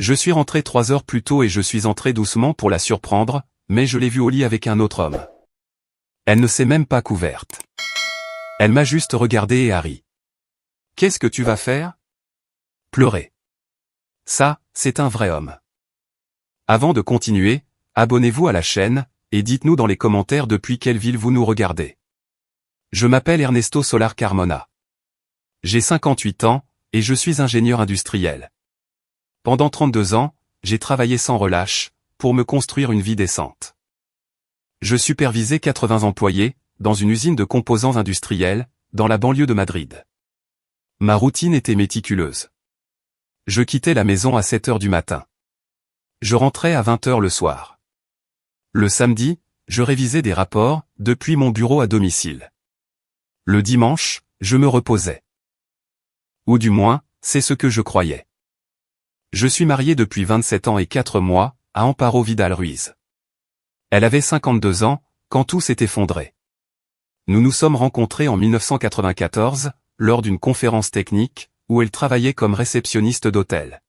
Je suis rentré 3 heures plus tôt et je suis entré doucement pour la surprendre, mais je l'ai vue au lit avec un autre homme. Elle ne s'est même pas couverte. Elle m'a juste regardé et a ri. Qu'est-ce que tu vas faire? Pleurer. Ça, c'est un vrai homme. Avant de continuer, abonnez-vous à la chaîne, et dites-nous dans les commentaires depuis quelle ville vous nous regardez. Je m'appelle Ernesto Solar Carmona. J'ai 58 ans, et je suis ingénieur industriel. Pendant 32 ans, j'ai travaillé sans relâche, pour me construire une vie décente. Je supervisais 80 employés, dans une usine de composants industriels, dans la banlieue de Madrid. Ma routine était méticuleuse. Je quittais la maison à 7 heures du matin. Je rentrais à 20 heures le soir. Le samedi, je révisais des rapports, depuis mon bureau à domicile. Le dimanche, je me reposais. Ou du moins, c'est ce que je croyais. Je suis marié depuis 27 ans et 4 mois, à Amparo Vidal Ruiz. Elle avait 52 ans, quand tout s'est effondré. Nous nous sommes rencontrés en 1994, lors d'une conférence technique, où elle travaillait comme réceptionniste d'hôtel.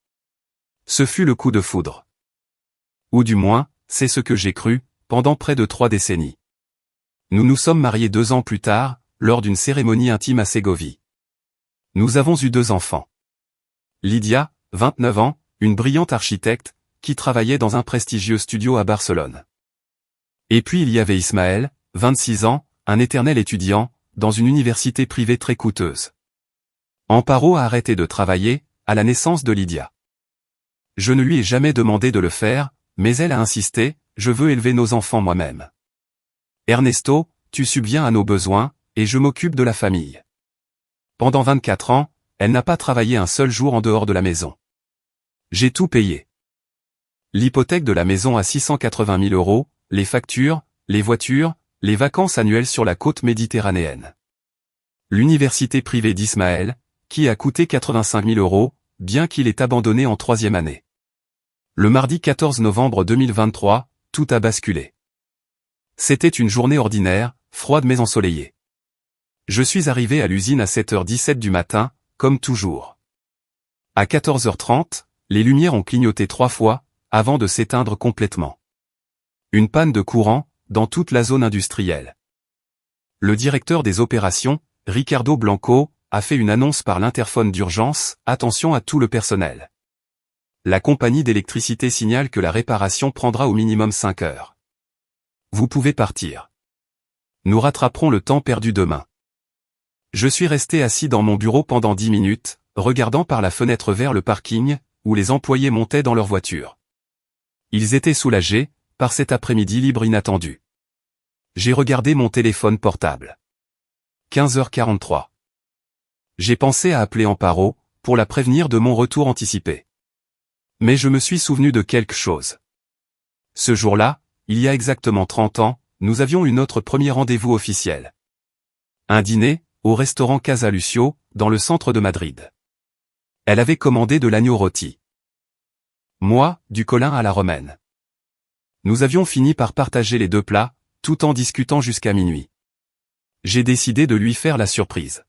Ce fut le coup de foudre. Ou du moins, c'est ce que j'ai cru, pendant près de 3 décennies. Nous nous sommes mariés 2 ans plus tard, lors d'une cérémonie intime à Ségovie. Nous avons eu 2 enfants. Lydia, 29 ans, une brillante architecte, qui travaillait dans un prestigieux studio à Barcelone. Et puis il y avait Ismaël, 26 ans, un éternel étudiant, dans une université privée très coûteuse. Amparo a arrêté de travailler, à la naissance de Lydia. Je ne lui ai jamais demandé de le faire, mais elle a insisté, je veux élever nos enfants moi-même. Ernesto, tu subviens à nos besoins, et je m'occupe de la famille. Pendant 24 ans, elle n'a pas travaillé un seul jour en dehors de la maison. J'ai tout payé. L'hypothèque de la maison à 680 000 euros, les factures, les voitures, les vacances annuelles sur la côte méditerranéenne. L'université privée d'Ismaël, qui a coûté 85 000 euros, bien qu'il ait abandonné en 3e année. Le mardi 14 novembre 2023, tout a basculé. C'était une journée ordinaire, froide mais ensoleillée. Je suis arrivé à l'usine à 7h17 du matin, comme toujours. À 14h30, les lumières ont clignoté 3 fois, avant de s'éteindre complètement. Une panne de courant, dans toute la zone industrielle. Le directeur des opérations, Ricardo Blanco, a fait une annonce par l'interphone d'urgence, attention à tout le personnel. La compagnie d'électricité signale que la réparation prendra au minimum 5 heures. Vous pouvez partir. Nous rattraperons le temps perdu demain. Je suis resté assis dans mon bureau pendant 10 minutes, regardant par la fenêtre vers le parking, où les employés montaient dans leur voiture. Ils étaient soulagés, par cet après-midi libre inattendu. J'ai regardé mon téléphone portable. 15h43. J'ai pensé à appeler Amparo, pour la prévenir de mon retour anticipé. Mais je me suis souvenu de quelque chose. Ce jour-là, il y a exactement 30 ans, nous avions eu notre premier rendez-vous officiel. Un dîner, au restaurant Casa Lucio, dans le centre de Madrid. Elle avait commandé de l'agneau rôti. Moi, du colin à la romaine. Nous avions fini par partager les 2 plats, tout en discutant jusqu'à minuit. J'ai décidé de lui faire la surprise.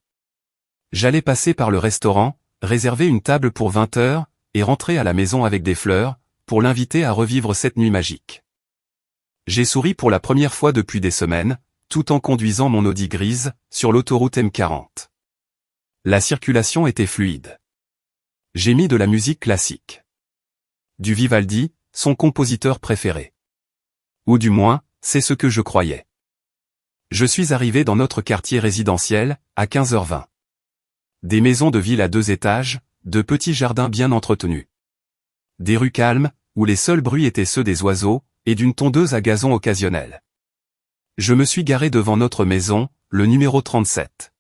J'allais passer par le restaurant, réserver une table pour 20 heures, et rentrer à la maison avec des fleurs, pour l'inviter à revivre cette nuit magique. J'ai souri pour la première fois depuis des semaines, tout en conduisant mon Audi grise, sur l'autoroute M40. La circulation était fluide. J'ai mis de la musique classique. Du Vivaldi, son compositeur préféré. Ou du moins, c'est ce que je croyais. Je suis arrivé dans notre quartier résidentiel, à 15h20. Des maisons de ville à 2 étages, de petits jardins bien entretenus. Des rues calmes, où les seuls bruits étaient ceux des oiseaux, et d'une tondeuse à gazon occasionnelle. Je me suis garé devant notre maison, le numéro 37.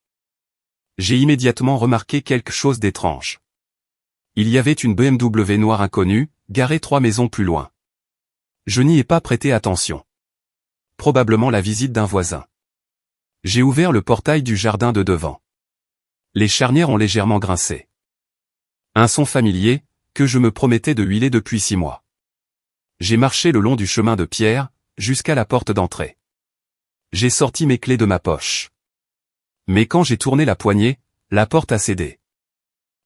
J'ai immédiatement remarqué quelque chose d'étrange. Il y avait une BMW noire inconnue, garée 3 maisons plus loin. Je n'y ai pas prêté attention. Probablement la visite d'un voisin. J'ai ouvert le portail du jardin de devant. Les charnières ont légèrement grincé. Un son familier, que je me promettais de huiler depuis 6 mois. J'ai marché le long du chemin de pierre, jusqu'à la porte d'entrée. J'ai sorti mes clés de ma poche. Mais quand j'ai tourné la poignée, la porte a cédé.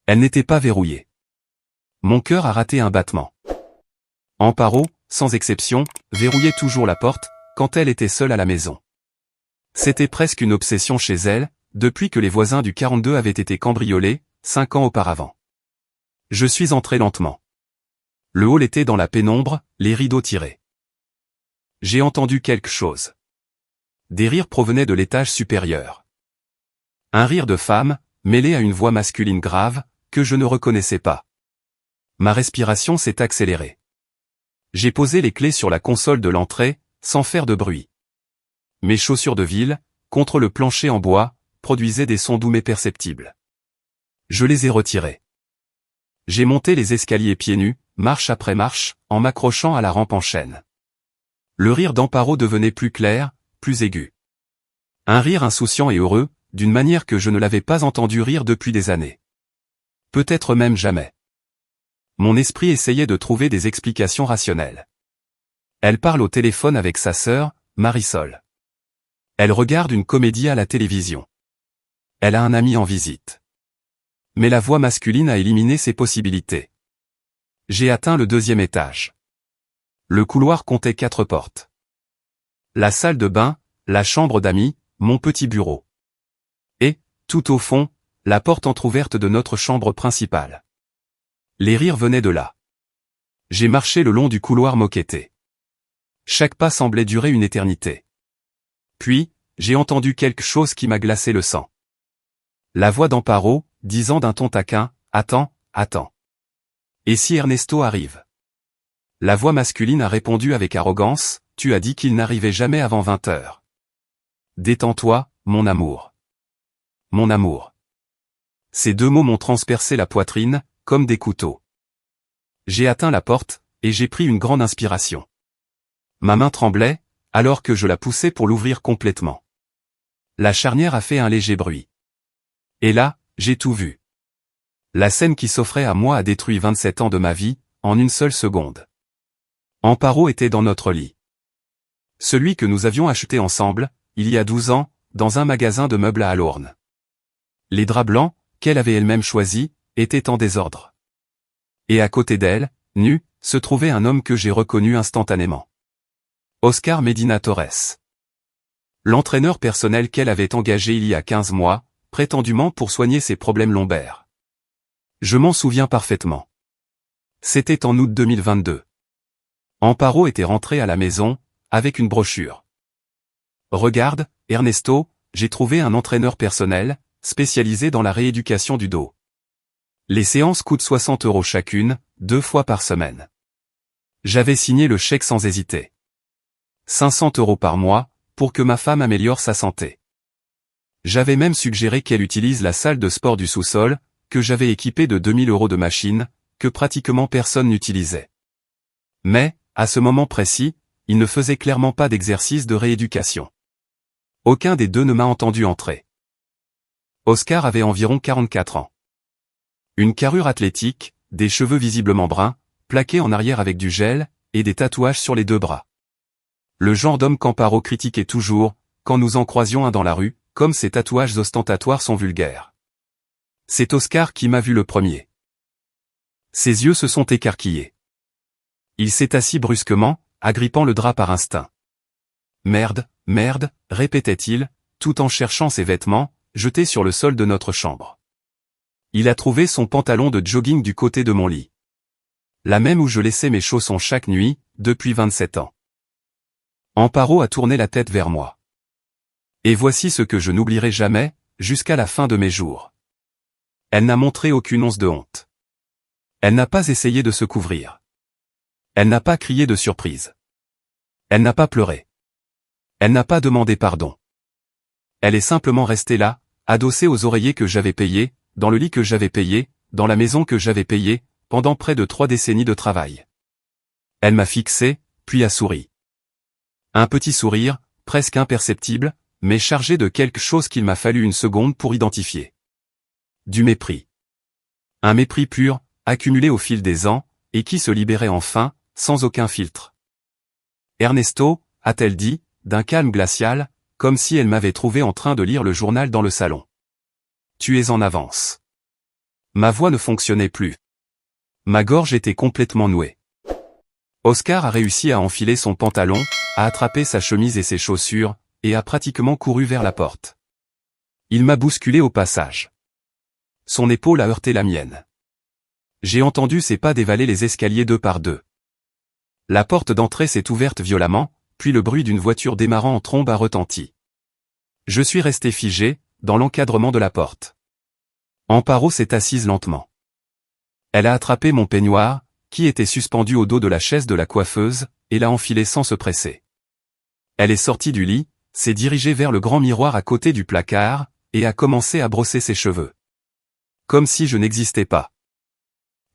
Elle n'était pas verrouillée. Mon cœur a raté un battement. Amparo, sans exception, verrouillait toujours la porte, quand elle était seule à la maison. C'était presque une obsession chez elle, depuis que les voisins du 42 avaient été cambriolés, 5 ans auparavant. Je suis entré lentement. Le hall était dans la pénombre, les rideaux tirés. J'ai entendu quelque chose. Des rires provenaient de l'étage supérieur. Un rire de femme, mêlé à une voix masculine grave, que je ne reconnaissais pas. Ma respiration s'est accélérée. J'ai posé les clés sur la console de l'entrée, sans faire de bruit. Mes chaussures de ville, contre le plancher en bois, produisaient des sons doux mais perceptibles. Je les ai retirés. J'ai monté les escaliers pieds nus, marche après marche, en m'accrochant à la rampe en chaîne. Le rire d'Amparo devenait plus clair, plus aigu. Un rire insouciant et heureux, d'une manière que je ne l'avais pas entendu rire depuis des années. Peut-être même jamais. Mon esprit essayait de trouver des explications rationnelles. Elle parle au téléphone avec sa sœur, Marisol. Elle regarde une comédie à la télévision. Elle a un ami en visite. Mais la voix masculine a éliminé ces possibilités. J'ai atteint le 2e étage. Le couloir comptait 4 portes. La salle de bain, la chambre d'amis, mon petit bureau. Et, tout au fond, la porte entr'ouverte de notre chambre principale. Les rires venaient de là. J'ai marché le long du couloir moquetté. Chaque pas semblait durer une éternité. Puis, j'ai entendu quelque chose qui m'a glacé le sang. La voix d'Amparo, disant d'un ton taquin, « Attends, attends. Et si Ernesto arrive ?» La voix masculine a répondu avec arrogance, « Tu as dit qu'il n'arrivait jamais avant 20 heures. Détends-toi, mon amour. Mon amour. » Ces 2 mots m'ont transpercé la poitrine, comme des couteaux. J'ai atteint la porte, et j'ai pris une grande inspiration. Ma main tremblait, alors que je la poussais pour l'ouvrir complètement. La charnière a fait un léger bruit. Et là, j'ai tout vu. La scène qui s'offrait à moi a détruit 27 ans de ma vie, en une seule seconde. Amparo était dans notre lit. Celui que nous avions acheté ensemble, il y a 12 ans, dans un magasin de meubles à Alournes. Les draps blancs, qu'elle avait elle-même choisis, étaient en désordre. Et à côté d'elle, nu, se trouvait un homme que j'ai reconnu instantanément. Oscar Medina Torres. L'entraîneur personnel qu'elle avait engagé il y a 15 mois, prétendument pour soigner ses problèmes lombaires. Je m'en souviens parfaitement. C'était en août 2022. Amparo était rentré à la maison, avec une brochure. « Regarde, Ernesto, j'ai trouvé un entraîneur personnel, spécialisé dans la rééducation du dos. Les séances coûtent 60 € chacune, 2 fois par semaine. » J'avais signé le chèque sans hésiter. 500 € par mois, pour que ma femme améliore sa santé. J'avais même suggéré qu'elle utilise la salle de sport du sous-sol, que j'avais équipée de 2000 € de machines, que pratiquement personne n'utilisait. Mais, à ce moment précis, il ne faisait clairement pas d'exercice de rééducation. Aucun des deux ne m'a entendu entrer. Oscar avait environ 44 ans. Une carrure athlétique, des cheveux visiblement bruns, plaqués en arrière avec du gel, et des tatouages sur les 2 bras. Le genre d'homme qu'Amparo critiquait toujours, quand nous en croisions un dans la rue, comme ces tatouages ostentatoires sont vulgaires. C'est Oscar qui m'a vu le premier. Ses yeux se sont écarquillés. Il s'est assis brusquement, agrippant le drap par instinct. « Merde, merde », répétait-il, tout en cherchant ses vêtements, jetés sur le sol de notre chambre. Il a trouvé son pantalon de jogging du côté de mon lit. La même où je laissais mes chaussons chaque nuit, depuis 27 ans. Amparo a tourné la tête vers moi. Et voici ce que je n'oublierai jamais, jusqu'à la fin de mes jours. Elle n'a montré aucune once de honte. Elle n'a pas essayé de se couvrir. Elle n'a pas crié de surprise. Elle n'a pas pleuré. Elle n'a pas demandé pardon. Elle est simplement restée là, adossée aux oreillers que j'avais payés, dans le lit que j'avais payé, dans la maison que j'avais payée, pendant près de 3 décennies de travail. Elle m'a fixé, puis a souri. Un petit sourire, presque imperceptible, mais chargé de quelque chose qu'il m'a fallu une seconde pour identifier. Du mépris. Un mépris pur, accumulé au fil des ans, et qui se libérait enfin, sans aucun filtre. « Ernesto », a-t-elle dit, d'un calme glacial, comme si elle m'avait trouvé en train de lire le journal dans le salon. « Tu es en avance. » Ma voix ne fonctionnait plus. Ma gorge était complètement nouée. Oscar a réussi à enfiler son pantalon, a attrapé sa chemise et ses chaussures, et a pratiquement couru vers la porte. Il m'a bousculé au passage. Son épaule a heurté la mienne. J'ai entendu ses pas dévaler les escaliers deux par deux. La porte d'entrée s'est ouverte violemment, puis le bruit d'une voiture démarrant en trombe a retenti. Je suis resté figé, dans l'encadrement de la porte. Amparo s'est assise lentement. Elle a attrapé mon peignoir, qui était suspendu au dos de la chaise de la coiffeuse, et l'a enfilé sans se presser. Elle est sortie du lit, s'est dirigée vers le grand miroir à côté du placard, et a commencé à brosser ses cheveux. Comme si je n'existais pas.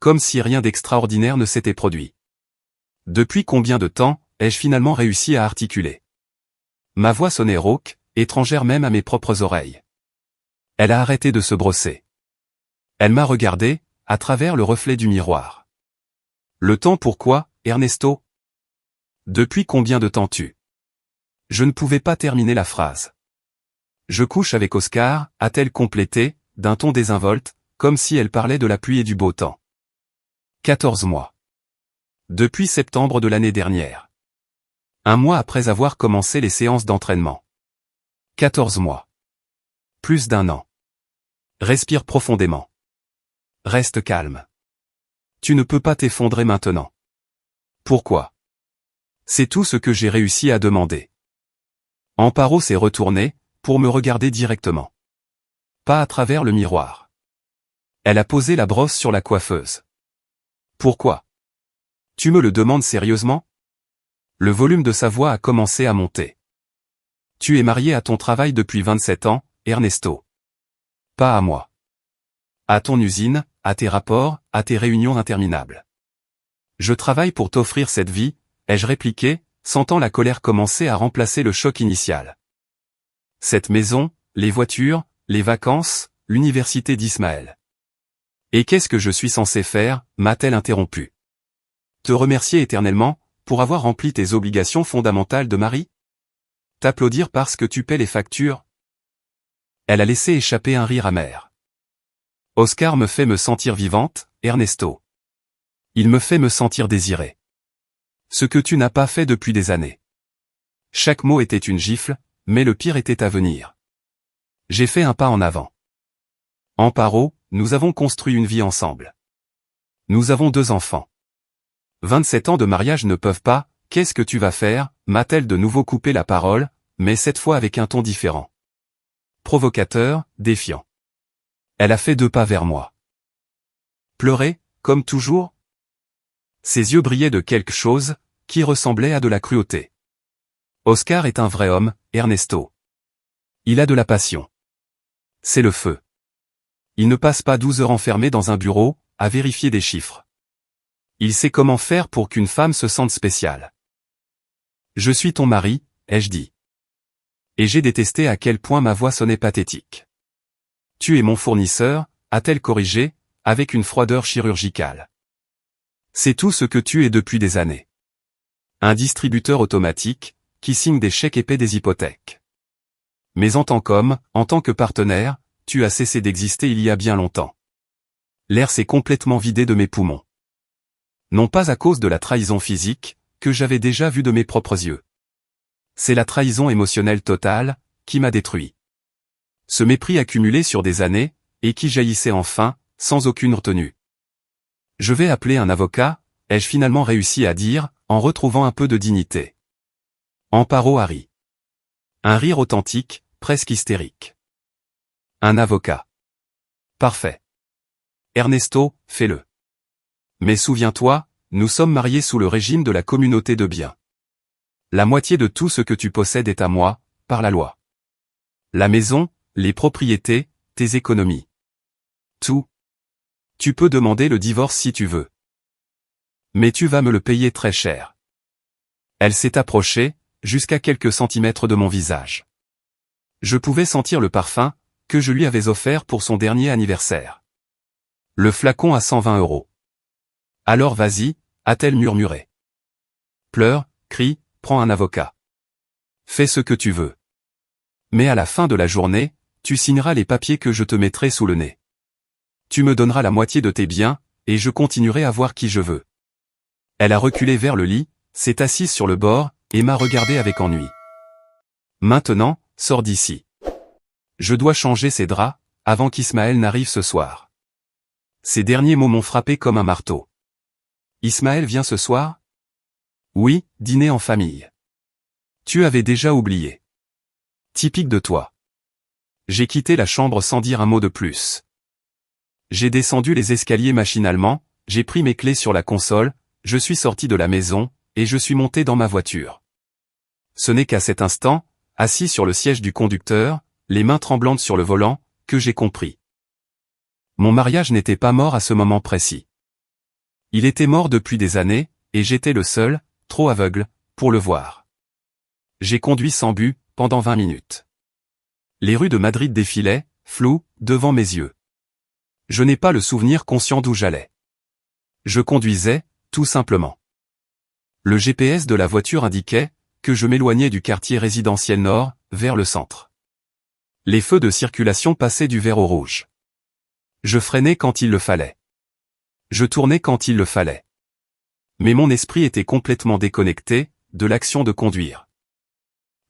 Comme si rien d'extraordinaire ne s'était produit. Depuis combien de temps ai-je finalement réussi à articuler? Ma voix sonnait rauque, étrangère même à mes propres oreilles. Elle a arrêté de se brosser. Elle m'a regardé, à travers le reflet du miroir. Le temps pourquoi, Ernesto? Depuis combien de temps tu? Je ne pouvais pas terminer la phrase. Je couche avec Oscar, a-t-elle complété, d'un ton désinvolte, comme si elle parlait de la pluie et du beau temps. 14 mois. Depuis septembre de l'année dernière. Un mois après avoir commencé les séances d'entraînement. 14 mois. Plus d'un an. Respire profondément. Reste calme. Tu ne peux pas t'effondrer maintenant. Pourquoi? C'est tout ce que j'ai réussi à demander. Amparo s'est retournée, pour me regarder directement. Pas à travers le miroir. Elle a posé la brosse sur la coiffeuse. Pourquoi? Tu me le demandes sérieusement? Le volume de sa voix a commencé à monter. Tu es marié à ton travail depuis 27 ans, Ernesto. Pas à moi. À ton usine, à tes rapports, à tes réunions interminables. Je travaille pour t'offrir cette vie, ai-je répliqué, sentant la colère commencer à remplacer le choc initial. Cette maison, les voitures, les vacances, l'université d'Ismaël. Et qu'est-ce que je suis censé faire, m'a-t-elle interrompu. Te remercier éternellement, pour avoir rempli tes obligations fondamentales de mari? T'applaudir parce que tu paies les factures? Elle a laissé échapper un rire amer. Oscar me fait me sentir vivante, Ernesto. Il me fait me sentir désirée. Ce que tu n'as pas fait depuis des années. Chaque mot était une gifle, mais le pire était à venir. J'ai fait un pas en avant. Amparo, nous avons construit une vie ensemble. Nous avons 2 enfants. 27 ans de mariage ne peuvent pas, qu'est-ce que tu vas faire, m'a-t-elle de nouveau coupé la parole, mais cette fois avec un ton différent. Provocateur, défiant. Elle a fait 2 pas vers moi. Pleurer, comme toujours? Ses yeux brillaient de quelque chose, qui ressemblait à de la cruauté. Oscar est un vrai homme, Ernesto. Il a de la passion. C'est le feu. Il ne passe pas 12 heures enfermé dans un bureau, à vérifier des chiffres. Il sait comment faire pour qu'une femme se sente spéciale. Je suis ton mari, ai-je dit. Et j'ai détesté à quel point ma voix sonnait pathétique. Tu es mon fournisseur, a-t-elle corrigé, avec une froideur chirurgicale. C'est tout ce que tu es depuis des années. Un distributeur automatique, qui signe des chèques et paie des hypothèques. Mais en tant qu'homme, en tant que partenaire, tu as cessé d'exister il y a bien longtemps. L'air s'est complètement vidé de mes poumons. Non pas à cause de la trahison physique, que j'avais déjà vue de mes propres yeux. C'est la trahison émotionnelle totale, qui m'a détruit. Ce mépris accumulé sur des années, et qui jaillissait enfin, sans aucune retenue. Je vais appeler un avocat, ai-je finalement réussi à dire, en retrouvant un peu de dignité. Amparo a ri. Un rire authentique, presque hystérique. Un avocat. Parfait. Ernesto, fais-le. Mais souviens-toi, nous sommes mariés sous le régime de la communauté de biens. La moitié de tout ce que tu possèdes est à moi, par la loi. La maison, les propriétés, tes économies. Tout. Tu peux demander le divorce si tu veux. Mais tu vas me le payer très cher. Elle s'est approchée, jusqu'à quelques centimètres de mon visage. Je pouvais sentir le parfum, que je lui avais offert pour son dernier anniversaire. Le flacon à 120 €. Alors vas-y, a-t-elle murmuré. Pleure, crie, prends un avocat. Fais ce que tu veux. Mais à la fin de la journée, tu signeras les papiers que je te mettrai sous le nez. Tu me donneras la moitié de tes biens, et je continuerai à voir qui je veux. Elle a reculé vers le lit, s'est assise sur le bord, et m'a regardé avec ennui. Maintenant, sors d'ici. Je dois changer ces draps, avant qu'Ismaël n'arrive ce soir. Ces derniers mots m'ont frappé comme un marteau. Ismaël vient ce soir? Oui, dîner en famille. Tu avais déjà oublié. Typique de toi. J'ai quitté la chambre sans dire un mot de plus. J'ai descendu les escaliers machinalement, j'ai pris mes clés sur la console, je suis sorti de la maison, et je suis monté dans ma voiture. Ce n'est qu'à cet instant, assis sur le siège du conducteur, les mains tremblantes sur le volant, que j'ai compris. Mon mariage n'était pas mort à ce moment précis. Il était mort depuis des années, et j'étais le seul, trop aveugle, pour le voir. J'ai conduit sans but, pendant 20 minutes. Les rues de Madrid défilaient, floues, devant mes yeux. Je n'ai pas le souvenir conscient d'où j'allais. Je conduisais, tout simplement. Le GPS de la voiture indiquait que je m'éloignais du quartier résidentiel nord, vers le centre. Les feux de circulation passaient du vert au rouge. Je freinais quand il le fallait. Je tournais quand il le fallait. Mais mon esprit était complètement déconnecté de l'action de conduire.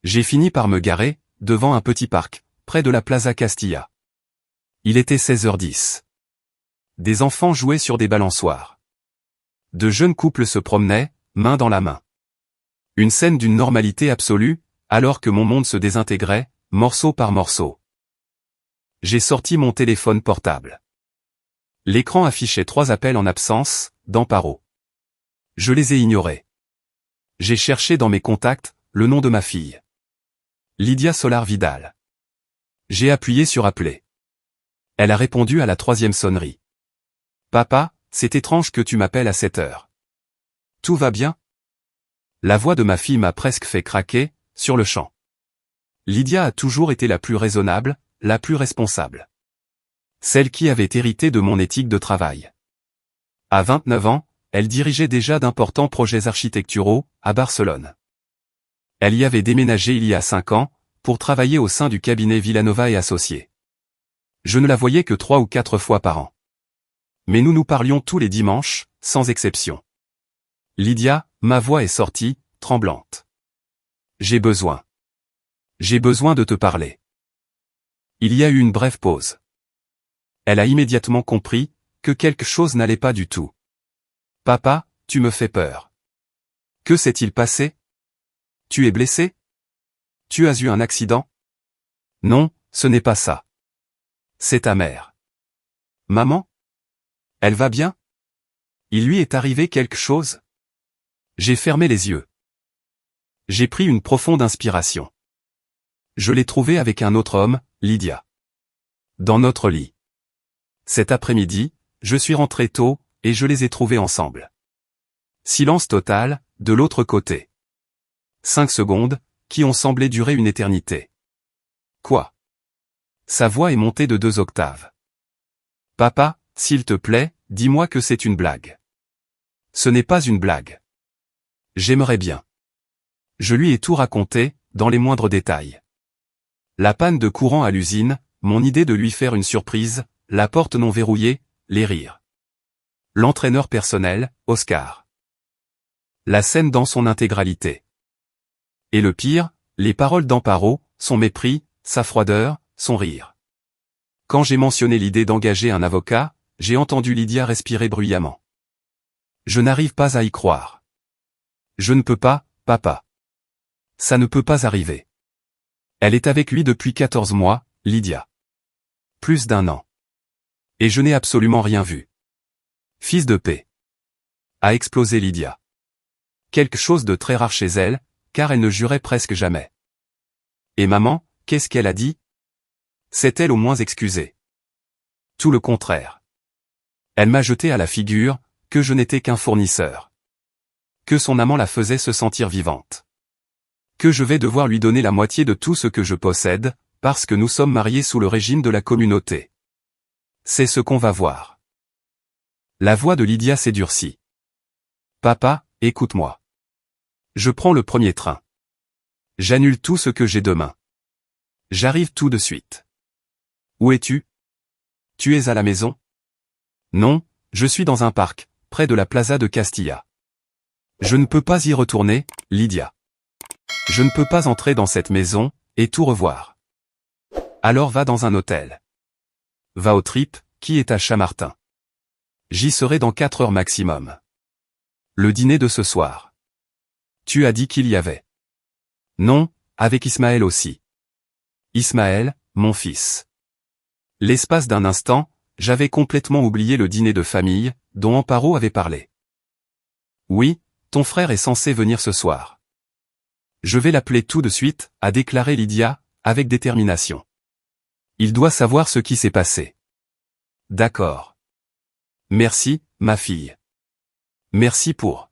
J'ai fini par me garer, devant un petit parc, près de la Plaza Castilla. Il était 16h10. Des enfants jouaient sur des balançoires. De jeunes couples se promenaient, main dans la main. Une scène d'une normalité absolue, alors que mon monde se désintégrait, morceau par morceau. J'ai sorti mon téléphone portable. L'écran affichait 3 appels en absence, d'Amparo. Je les ai ignorés. J'ai cherché dans mes contacts, le nom de ma fille. Lydia Solar Vidal. J'ai appuyé sur appeler. Elle a répondu à la 3e sonnerie. Papa, c'est étrange que tu m'appelles à cette heure. Tout va bien? La voix de ma fille m'a presque fait craquer, sur le champ. Lydia a toujours été la plus raisonnable, la plus responsable. Celle qui avait hérité de mon éthique de travail. À 29 ans, elle dirigeait déjà d'importants projets architecturaux, à Barcelone. Elle y avait déménagé il y a 5 ans, pour travailler au sein du cabinet Villanova et Associés. Je ne la voyais que 3 ou 4 fois par an. Mais nous nous parlions tous les dimanches, sans exception. Lydia, ma voix est sortie, tremblante. J'ai besoin de te parler. Il y a eu une brève pause. Elle a immédiatement compris que quelque chose n'allait pas du tout. Papa, tu me fais peur. Que s'est-il passé? Tu es blessé? Tu as eu un accident? Non, ce n'est pas ça. C'est ta mère. Maman? Elle va bien? Il lui est arrivé quelque chose? J'ai fermé les yeux. J'ai pris une profonde inspiration. Je l'ai trouvée avec un autre homme, Lydia. Dans notre lit. Cet après-midi, je suis rentré tôt, et je les ai trouvés ensemble. Silence total, de l'autre côté. 5 secondes, qui ont semblé durer une éternité. Quoi? Sa voix est montée de 2 octaves. Papa, s'il te plaît, dis-moi que c'est une blague. Ce n'est pas une blague. J'aimerais bien. Je lui ai tout raconté, dans les moindres détails. La panne de courant à l'usine, mon idée de lui faire une surprise, la porte non verrouillée, les rires. L'entraîneur personnel, Oscar. La scène dans son intégralité. Et le pire, les paroles d'Amparo, son mépris, sa froideur, son rire. Quand j'ai mentionné l'idée d'engager un avocat, j'ai entendu Lydia respirer bruyamment. Je n'arrive pas à y croire. Je ne peux pas, papa. Ça ne peut pas arriver. Elle est avec lui depuis 14 mois, Lydia. Plus d'1 an. Et je n'ai absolument rien vu. Fils de paix. A explosé Lydia. Quelque chose de très rare chez elle, car elle ne jurait presque jamais. Et maman, qu'est-ce qu'elle a dit? S'est-elle au moins excusée? Tout le contraire. Elle m'a jeté à la figure, que je n'étais qu'un fournisseur. Que son amant la faisait se sentir vivante. Que je vais devoir lui donner la moitié de tout ce que je possède, parce que nous sommes mariés sous le régime de la communauté. C'est ce qu'on va voir. La voix de Lydia s'est durcie. Papa, écoute-moi. Je prends le premier train. J'annule tout ce que j'ai demain. J'arrive tout de suite. Où es-tu? Tu es à la maison? Non, Je suis dans un parc, près de la Plaza de Castilla. Je ne peux pas y retourner, Lydia. Je ne peux pas entrer dans cette maison, et tout revoir. Alors va dans un hôtel. Va au Trip, qui est à Chamartin. J'y serai dans 4 heures maximum. Le dîner de ce soir. Tu as dit qu'il y avait. Non, avec Ismaël aussi. Ismaël, mon fils. L'espace d'un instant, j'avais complètement oublié le dîner de famille, dont Amparo avait parlé. Oui, ton frère est censé venir ce soir. Je vais l'appeler tout de suite, a déclaré Lydia, avec détermination. Il doit savoir ce qui s'est passé. D'accord. Merci, ma fille. Merci pour.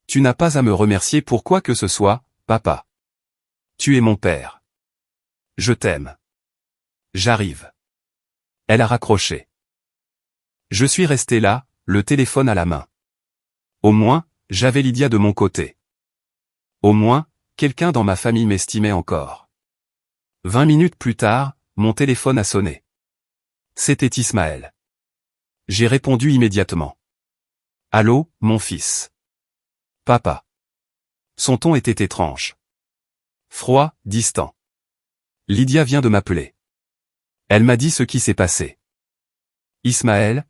Tu n'as pas à me remercier pour quoi que ce soit, papa. Tu es mon père. Je t'aime. J'arrive. Elle a raccroché. Je suis resté là, le téléphone à la main. Au moins, j'avais Lydia de mon côté. Au moins, quelqu'un dans ma famille m'estimait encore. 20 minutes plus tard, mon téléphone a sonné. C'était Ismaël. J'ai répondu immédiatement. Allô, mon fils. Papa. Son ton était étrange. Froid, distant. Lydia vient de m'appeler. Elle m'a dit ce qui s'est passé. Ismaël,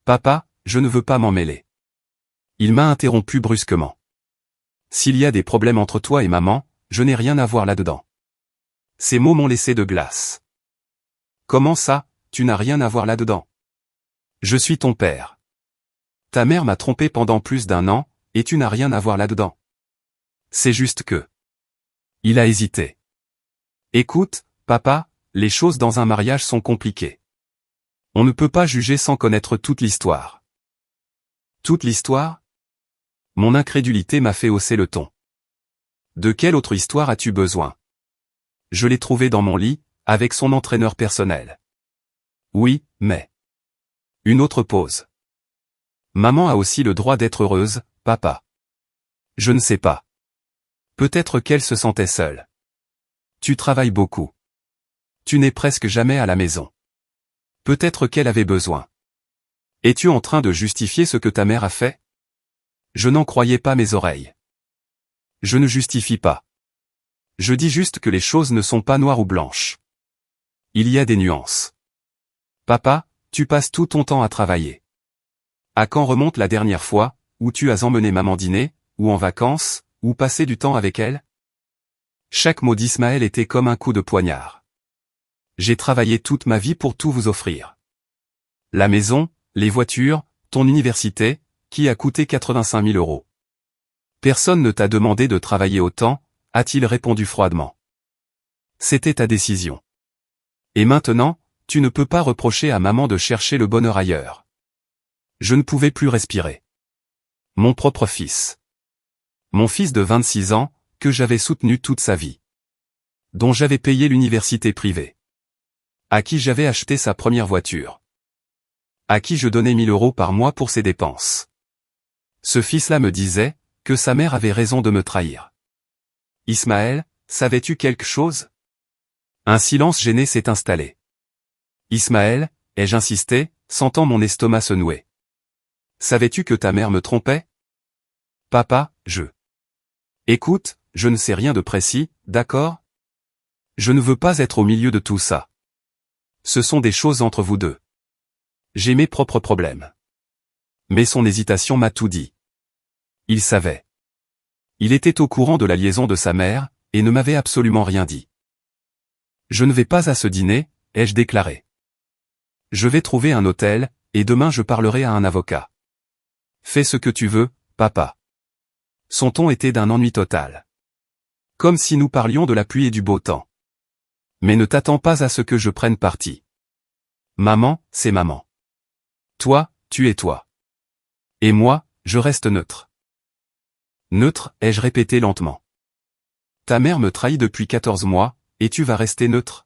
Papa, je ne veux pas m'en mêler. Il m'a interrompu brusquement. S'il y a des problèmes entre toi et maman, je n'ai rien à voir là-dedans. Ces mots m'ont laissé de glace. Comment ça, tu n'as rien à voir là-dedans? Je suis ton père. Ta mère m'a trompé pendant plus d'1 an, et tu n'as rien à voir là-dedans. C'est juste que... Il a hésité. Écoute, papa, les choses dans un mariage sont compliquées. On ne peut pas juger sans connaître toute l'histoire. Toute l'histoire? Mon incrédulité m'a fait hausser le ton. De quelle autre histoire as-tu besoin? Je l'ai trouvée dans mon lit, avec son entraîneur personnel. Oui, mais... Une autre pause. Maman a aussi le droit d'être heureuse, papa. Je ne sais pas. Peut-être qu'elle se sentait seule. Tu travailles beaucoup. Tu n'es presque jamais à la maison. Peut-être qu'elle avait besoin. Es-tu en train de justifier ce que ta mère a fait? Je n'en croyais pas mes oreilles. Je ne justifie pas. Je dis juste que les choses ne sont pas noires ou blanches. Il y a des nuances. Papa, tu passes tout ton temps à travailler. À quand remonte la dernière fois, où tu as emmené maman dîner, ou en vacances, ou passé du temps avec elle? Chaque mot d'Ismaël était comme un coup de poignard. J'ai travaillé toute ma vie pour tout vous offrir. La maison, les voitures, ton université, qui a coûté 85 000 €. Personne ne t'a demandé de travailler autant, a-t-il répondu froidement. C'était ta décision. Et maintenant, tu ne peux pas reprocher à maman de chercher le bonheur ailleurs. Je ne pouvais plus respirer. Mon propre fils. Mon fils de 26 ans, que j'avais soutenu toute sa vie. Dont j'avais payé l'université privée. À qui j'avais acheté sa première voiture. À qui je donnais 1 000 € par mois pour ses dépenses. Ce fils-là me disait, que sa mère avait raison de me trahir. Ismaël, savais-tu quelque chose? Un silence gêné s'est installé. Ismaël, ai-je insisté, sentant mon estomac se nouer. Savais-tu que ta mère me trompait? Papa, Écoute, je ne sais rien de précis, d'accord? Je ne veux pas être au milieu de tout ça. Ce sont des choses entre vous deux. J'ai mes propres problèmes. Mais son hésitation m'a tout dit. Il savait. Il était au courant de la liaison de sa mère, et ne m'avait absolument rien dit. Je ne vais pas à ce dîner, ai-je déclaré. Je vais trouver un hôtel, et demain je parlerai à un avocat. Fais ce que tu veux, papa. Son ton était d'un ennui total. Comme si nous parlions de la pluie et du beau temps. Mais ne t'attends pas à ce que je prenne parti. Maman, c'est maman. Toi, tu es toi. Et moi, je reste neutre. Neutre, ai-je répété lentement. Ta mère me trahit depuis 14 mois, et tu vas rester neutre?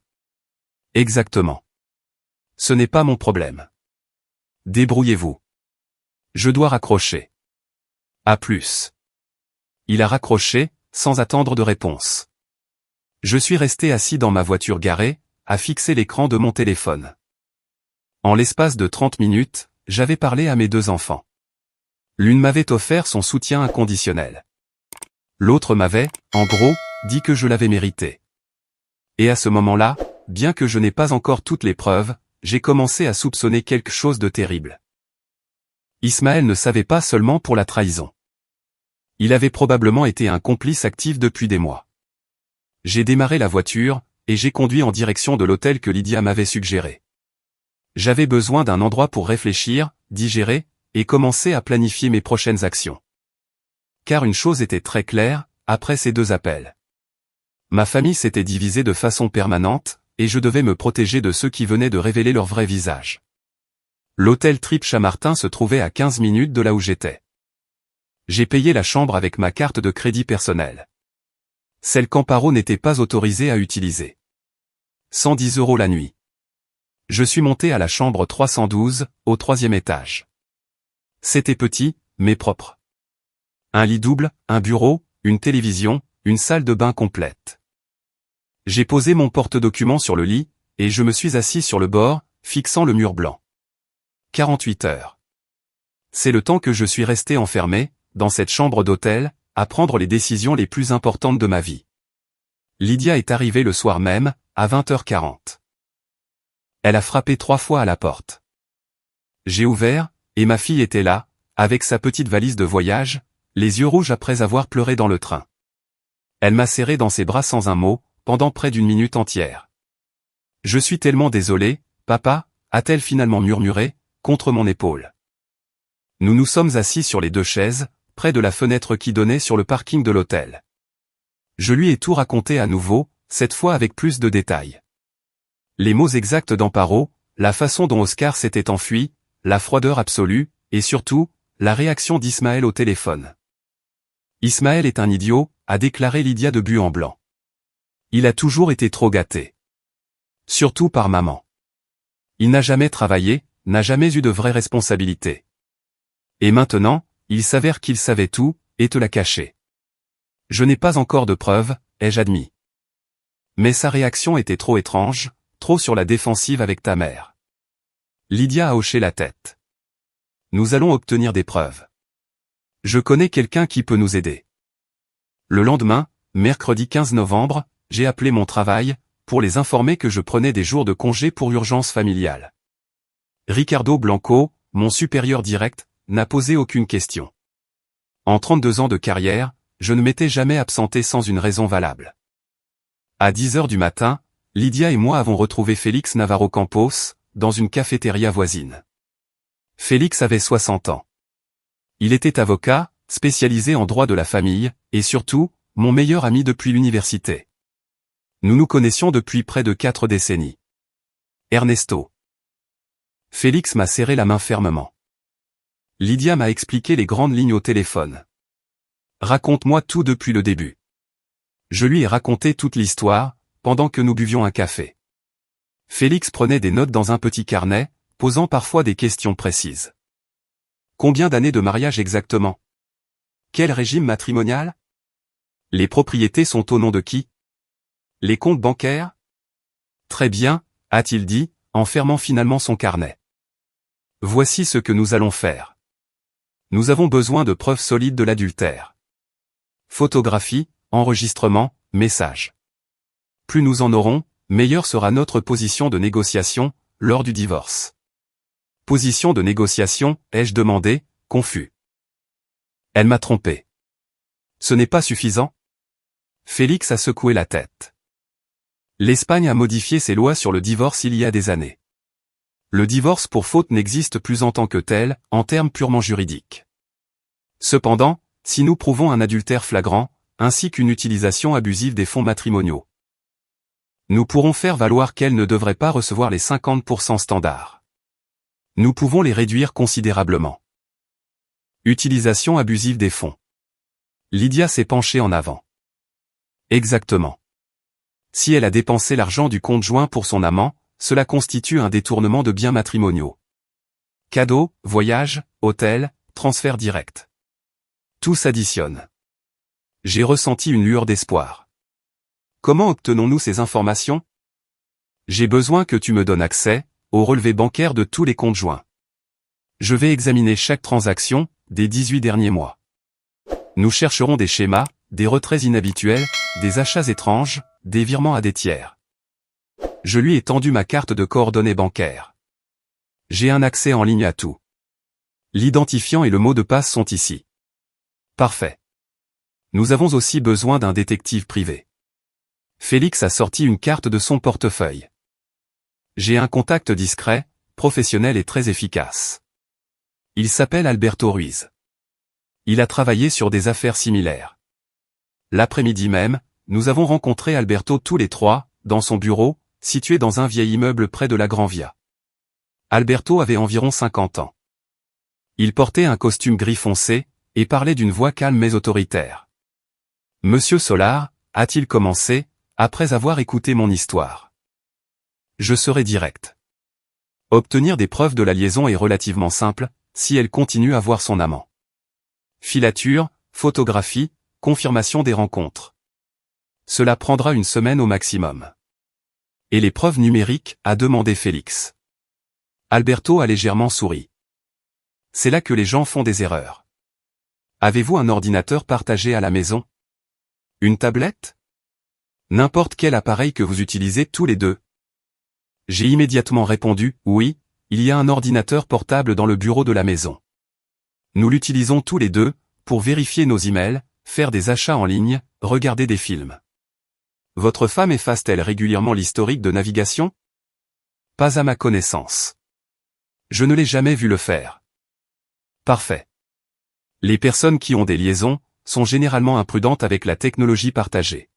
Exactement. Ce n'est pas mon problème. Débrouillez-vous. Je dois raccrocher. À plus. Il a raccroché, sans attendre de réponse. Je suis resté assis dans ma voiture garée, à fixer l'écran de mon téléphone. En l'espace de 30 minutes, j'avais parlé à mes 2 enfants. L'une m'avait offert son soutien inconditionnel. L'autre m'avait, en gros, dit que je l'avais mérité. Et à ce moment-là, bien que je n'ai pas encore toutes les preuves, j'ai commencé à soupçonner quelque chose de terrible. Ismaël ne savait pas seulement pour la trahison. Il avait probablement été un complice actif depuis des mois. J'ai démarré la voiture, et j'ai conduit en direction de l'hôtel que Lydia m'avait suggéré. J'avais besoin d'un endroit pour réfléchir, digérer, et commencer à planifier mes prochaines actions. Car une chose était très claire, après ces 2 appels. Ma famille s'était divisée de façon permanente, et je devais me protéger de ceux qui venaient de révéler leur vrai visage. L'hôtel Trip Chamartin se trouvait à 15 minutes de là où j'étais. J'ai payé la chambre avec ma carte de crédit personnelle. Celle qu'Amparo n'était pas autorisée à utiliser. 110 € la nuit. Je suis monté à la chambre 312, au 3e étage. C'était petit, mais propre. Un lit double, un bureau, une télévision, une salle de bain complète. J'ai posé mon porte-documents sur le lit, et je me suis assis sur le bord, fixant le mur blanc. 48 heures. C'est le temps que je suis resté enfermé, dans cette chambre d'hôtel, à prendre les décisions les plus importantes de ma vie. Lydia est arrivée le soir même, à 20h40. Elle a frappé 3 fois à la porte. J'ai ouvert, et ma fille était là, avec sa petite valise de voyage, les yeux rouges après avoir pleuré dans le train. Elle m'a serré dans ses bras sans un mot, pendant près d'1 minute entière. « Je suis tellement désolé, papa » a-t-elle finalement murmuré, contre mon épaule. Nous nous sommes assis sur les 2 chaises, près de la fenêtre qui donnait sur le parking de l'hôtel. Je lui ai tout raconté à nouveau, cette fois avec plus de détails. Les mots exacts d'Amparo, la façon dont Oscar s'était enfui, la froideur absolue, et surtout, la réaction d'Ismaël au téléphone. Ismaël est un idiot, a déclaré Lydia de but en blanc. Il a toujours été trop gâté. Surtout par maman. Il n'a jamais travaillé, n'a jamais eu de vraie responsabilité. Et maintenant, il s'avère qu'il savait tout, et te l'a caché. Je n'ai pas encore de preuves, ai-je admis. Mais sa réaction était trop étrange, trop sur la défensive avec ta mère. Lydia a hoché la tête. Nous allons obtenir des preuves. Je connais quelqu'un qui peut nous aider. Le lendemain, mercredi 15 novembre, j'ai appelé mon travail, pour les informer que je prenais des jours de congé pour urgence familiale. Ricardo Blanco, mon supérieur direct, n'a posé aucune question. En 32 ans de carrière, je ne m'étais jamais absenté sans une raison valable. À 10h du matin, Lydia et moi avons retrouvé Félix Navarro Campos, dans une cafétéria voisine. Félix avait 60 ans. Il était avocat, spécialisé en droit de la famille, et surtout, mon meilleur ami depuis l'université. Nous nous connaissions depuis près de 4 décennies. Ernesto. Félix m'a serré la main fermement. Lydia m'a expliqué les grandes lignes au téléphone. Raconte-moi tout depuis le début. Je lui ai raconté toute l'histoire, pendant que nous buvions un café. Félix prenait des notes dans un petit carnet, posant parfois des questions précises. Combien d'années de mariage exactement? Quel régime matrimonial? Les propriétés sont au nom de qui? Les comptes bancaires? Très bien, a-t-il dit, en fermant finalement son carnet. Voici ce que nous allons faire. Nous avons besoin de preuves solides de l'adultère. Photographie, enregistrement, messages. Plus nous en aurons, meilleure sera notre position de négociation, lors du divorce. Position de négociation, ai-je demandé, confus. Elle m'a trompé. Ce n'est pas suffisant? Félix a secoué la tête. L'Espagne a modifié ses lois sur le divorce il y a des années. Le divorce pour faute n'existe plus en tant que tel, en termes purement juridiques. Cependant, si nous prouvons un adultère flagrant, ainsi qu'une utilisation abusive des fonds matrimoniaux, nous pourrons faire valoir qu'elle ne devrait pas recevoir les 50% standards. Nous pouvons les réduire considérablement. Utilisation abusive des fonds. Lydia s'est penchée en avant. Exactement. Si elle a dépensé l'argent du conjoint pour son amant, cela constitue un détournement de biens matrimoniaux. Cadeaux, voyages, hôtels, transferts directs. Tout s'additionne. J'ai ressenti une lueur d'espoir. Comment obtenons-nous ces informations? J'ai besoin que tu me donnes accès aux relevés bancaires de tous les conjoints. Je vais examiner chaque transaction des 18 derniers mois. Nous chercherons des schémas, des retraits inhabituels, des achats étranges, des virements à des tiers. Je lui ai tendu ma carte de coordonnées bancaires. J'ai un accès en ligne à tout. L'identifiant et le mot de passe sont ici. Parfait. Nous avons aussi besoin d'un détective privé. Félix a sorti une carte de son portefeuille. J'ai un contact discret, professionnel et très efficace. Il s'appelle Alberto Ruiz. Il a travaillé sur des affaires similaires. L'après-midi même, nous avons rencontré Alberto tous les trois, dans son bureau, situé dans un vieil immeuble près de la Gran Via. Alberto avait environ 50 ans. Il portait un costume gris foncé, et parlait d'une voix calme mais autoritaire. « Monsieur Solar » a-t-il commencé, après avoir écouté mon histoire. Je serai direct. Obtenir des preuves de la liaison est relativement simple, si elle continue à voir son amant. Filature, photographie, confirmation des rencontres. Cela prendra une semaine au maximum. Et les preuves numériques, a demandé Félix. Alberto a légèrement souri. C'est là que les gens font des erreurs. Avez-vous un ordinateur partagé à la maison? Une tablette? N'importe quel appareil que vous utilisez tous les deux. J'ai immédiatement répondu, oui, il y a un ordinateur portable dans le bureau de la maison. Nous l'utilisons tous les deux, pour vérifier nos emails, faire des achats en ligne, regarder des films. Votre femme efface-t-elle régulièrement l'historique de navigation? Pas à ma connaissance. Je ne l'ai jamais vu le faire. Parfait. Les personnes qui ont des liaisons sont généralement imprudentes avec la technologie partagée.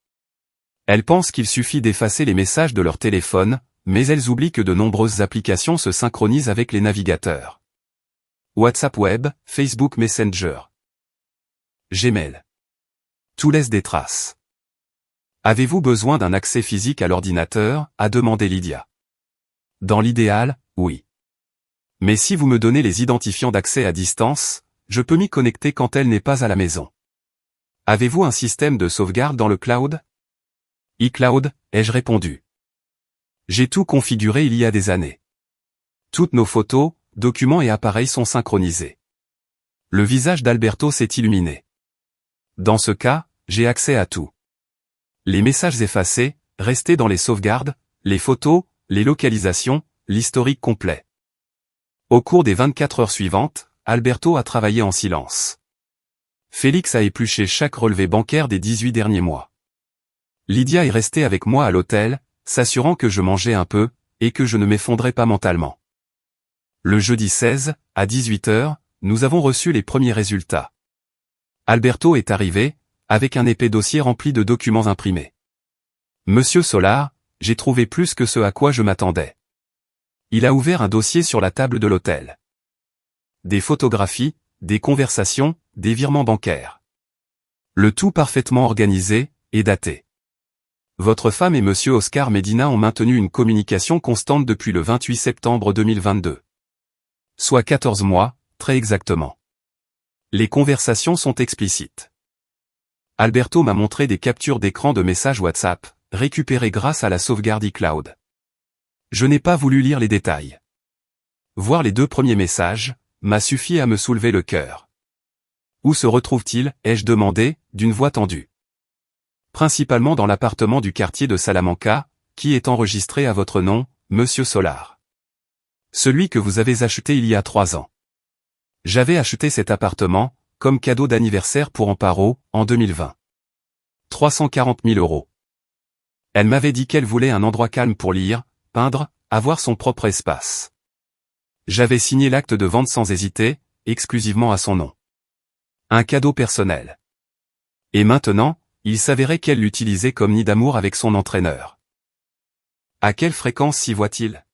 Elles pensent qu'il suffit d'effacer les messages de leur téléphone, mais elles oublient que de nombreuses applications se synchronisent avec les navigateurs. WhatsApp Web, Facebook Messenger, Gmail. Tout laisse des traces. Avez-vous besoin d'un accès physique à l'ordinateur, a demandé Lydia. Dans l'idéal, oui. Mais si vous me donnez les identifiants d'accès à distance, je peux m'y connecter quand elle n'est pas à la maison. Avez-vous un système de sauvegarde dans le cloud? iCloud, ai-je répondu. J'ai tout configuré il y a des années. Toutes nos photos, documents et appareils sont synchronisés. Le visage d'Alberto s'est illuminé. Dans ce cas, j'ai accès à tout. Les messages effacés, restés dans les sauvegardes, les photos, les localisations, l'historique complet. Au cours des 24 heures suivantes, Alberto a travaillé en silence. Félix a épluché chaque relevé bancaire des 18 derniers mois. Lydia est restée avec moi à l'hôtel, s'assurant que je mangeais un peu, et que je ne m'effondrais pas mentalement. Le jeudi 16, à 18 h, nous avons reçu les premiers résultats. Alberto est arrivé, avec un épais dossier rempli de documents imprimés. Monsieur Solar, j'ai trouvé plus que ce à quoi je m'attendais. Il a ouvert un dossier sur la table de l'hôtel. Des photographies, des conversations, des virements bancaires. Le tout parfaitement organisé, et daté. Votre femme et monsieur Oscar Medina ont maintenu une communication constante depuis le 28 septembre 2022. Soit 14 mois, très exactement. Les conversations sont explicites. Alberto m'a montré des captures d'écran de messages WhatsApp, récupérés grâce à la sauvegarde iCloud. Je n'ai pas voulu lire les détails. Voir les 2 premiers messages m'a suffi à me soulever le cœur. Où se retrouve-t-il, ai-je demandé, d'une voix tendue. Principalement dans l'appartement du quartier de Salamanca, qui est enregistré à votre nom, monsieur Solar. Celui que vous avez acheté il y a 3 ans. J'avais acheté cet appartement, comme cadeau d'anniversaire pour Amparo, en 2020. 340 000 €. Elle m'avait dit qu'elle voulait un endroit calme pour lire, peindre, avoir son propre espace. J'avais signé l'acte de vente sans hésiter, exclusivement à son nom. Un cadeau personnel. Et maintenant, il s'avérait qu'elle l'utilisait comme nid d'amour avec son entraîneur. À quelle fréquence s'y voit-il?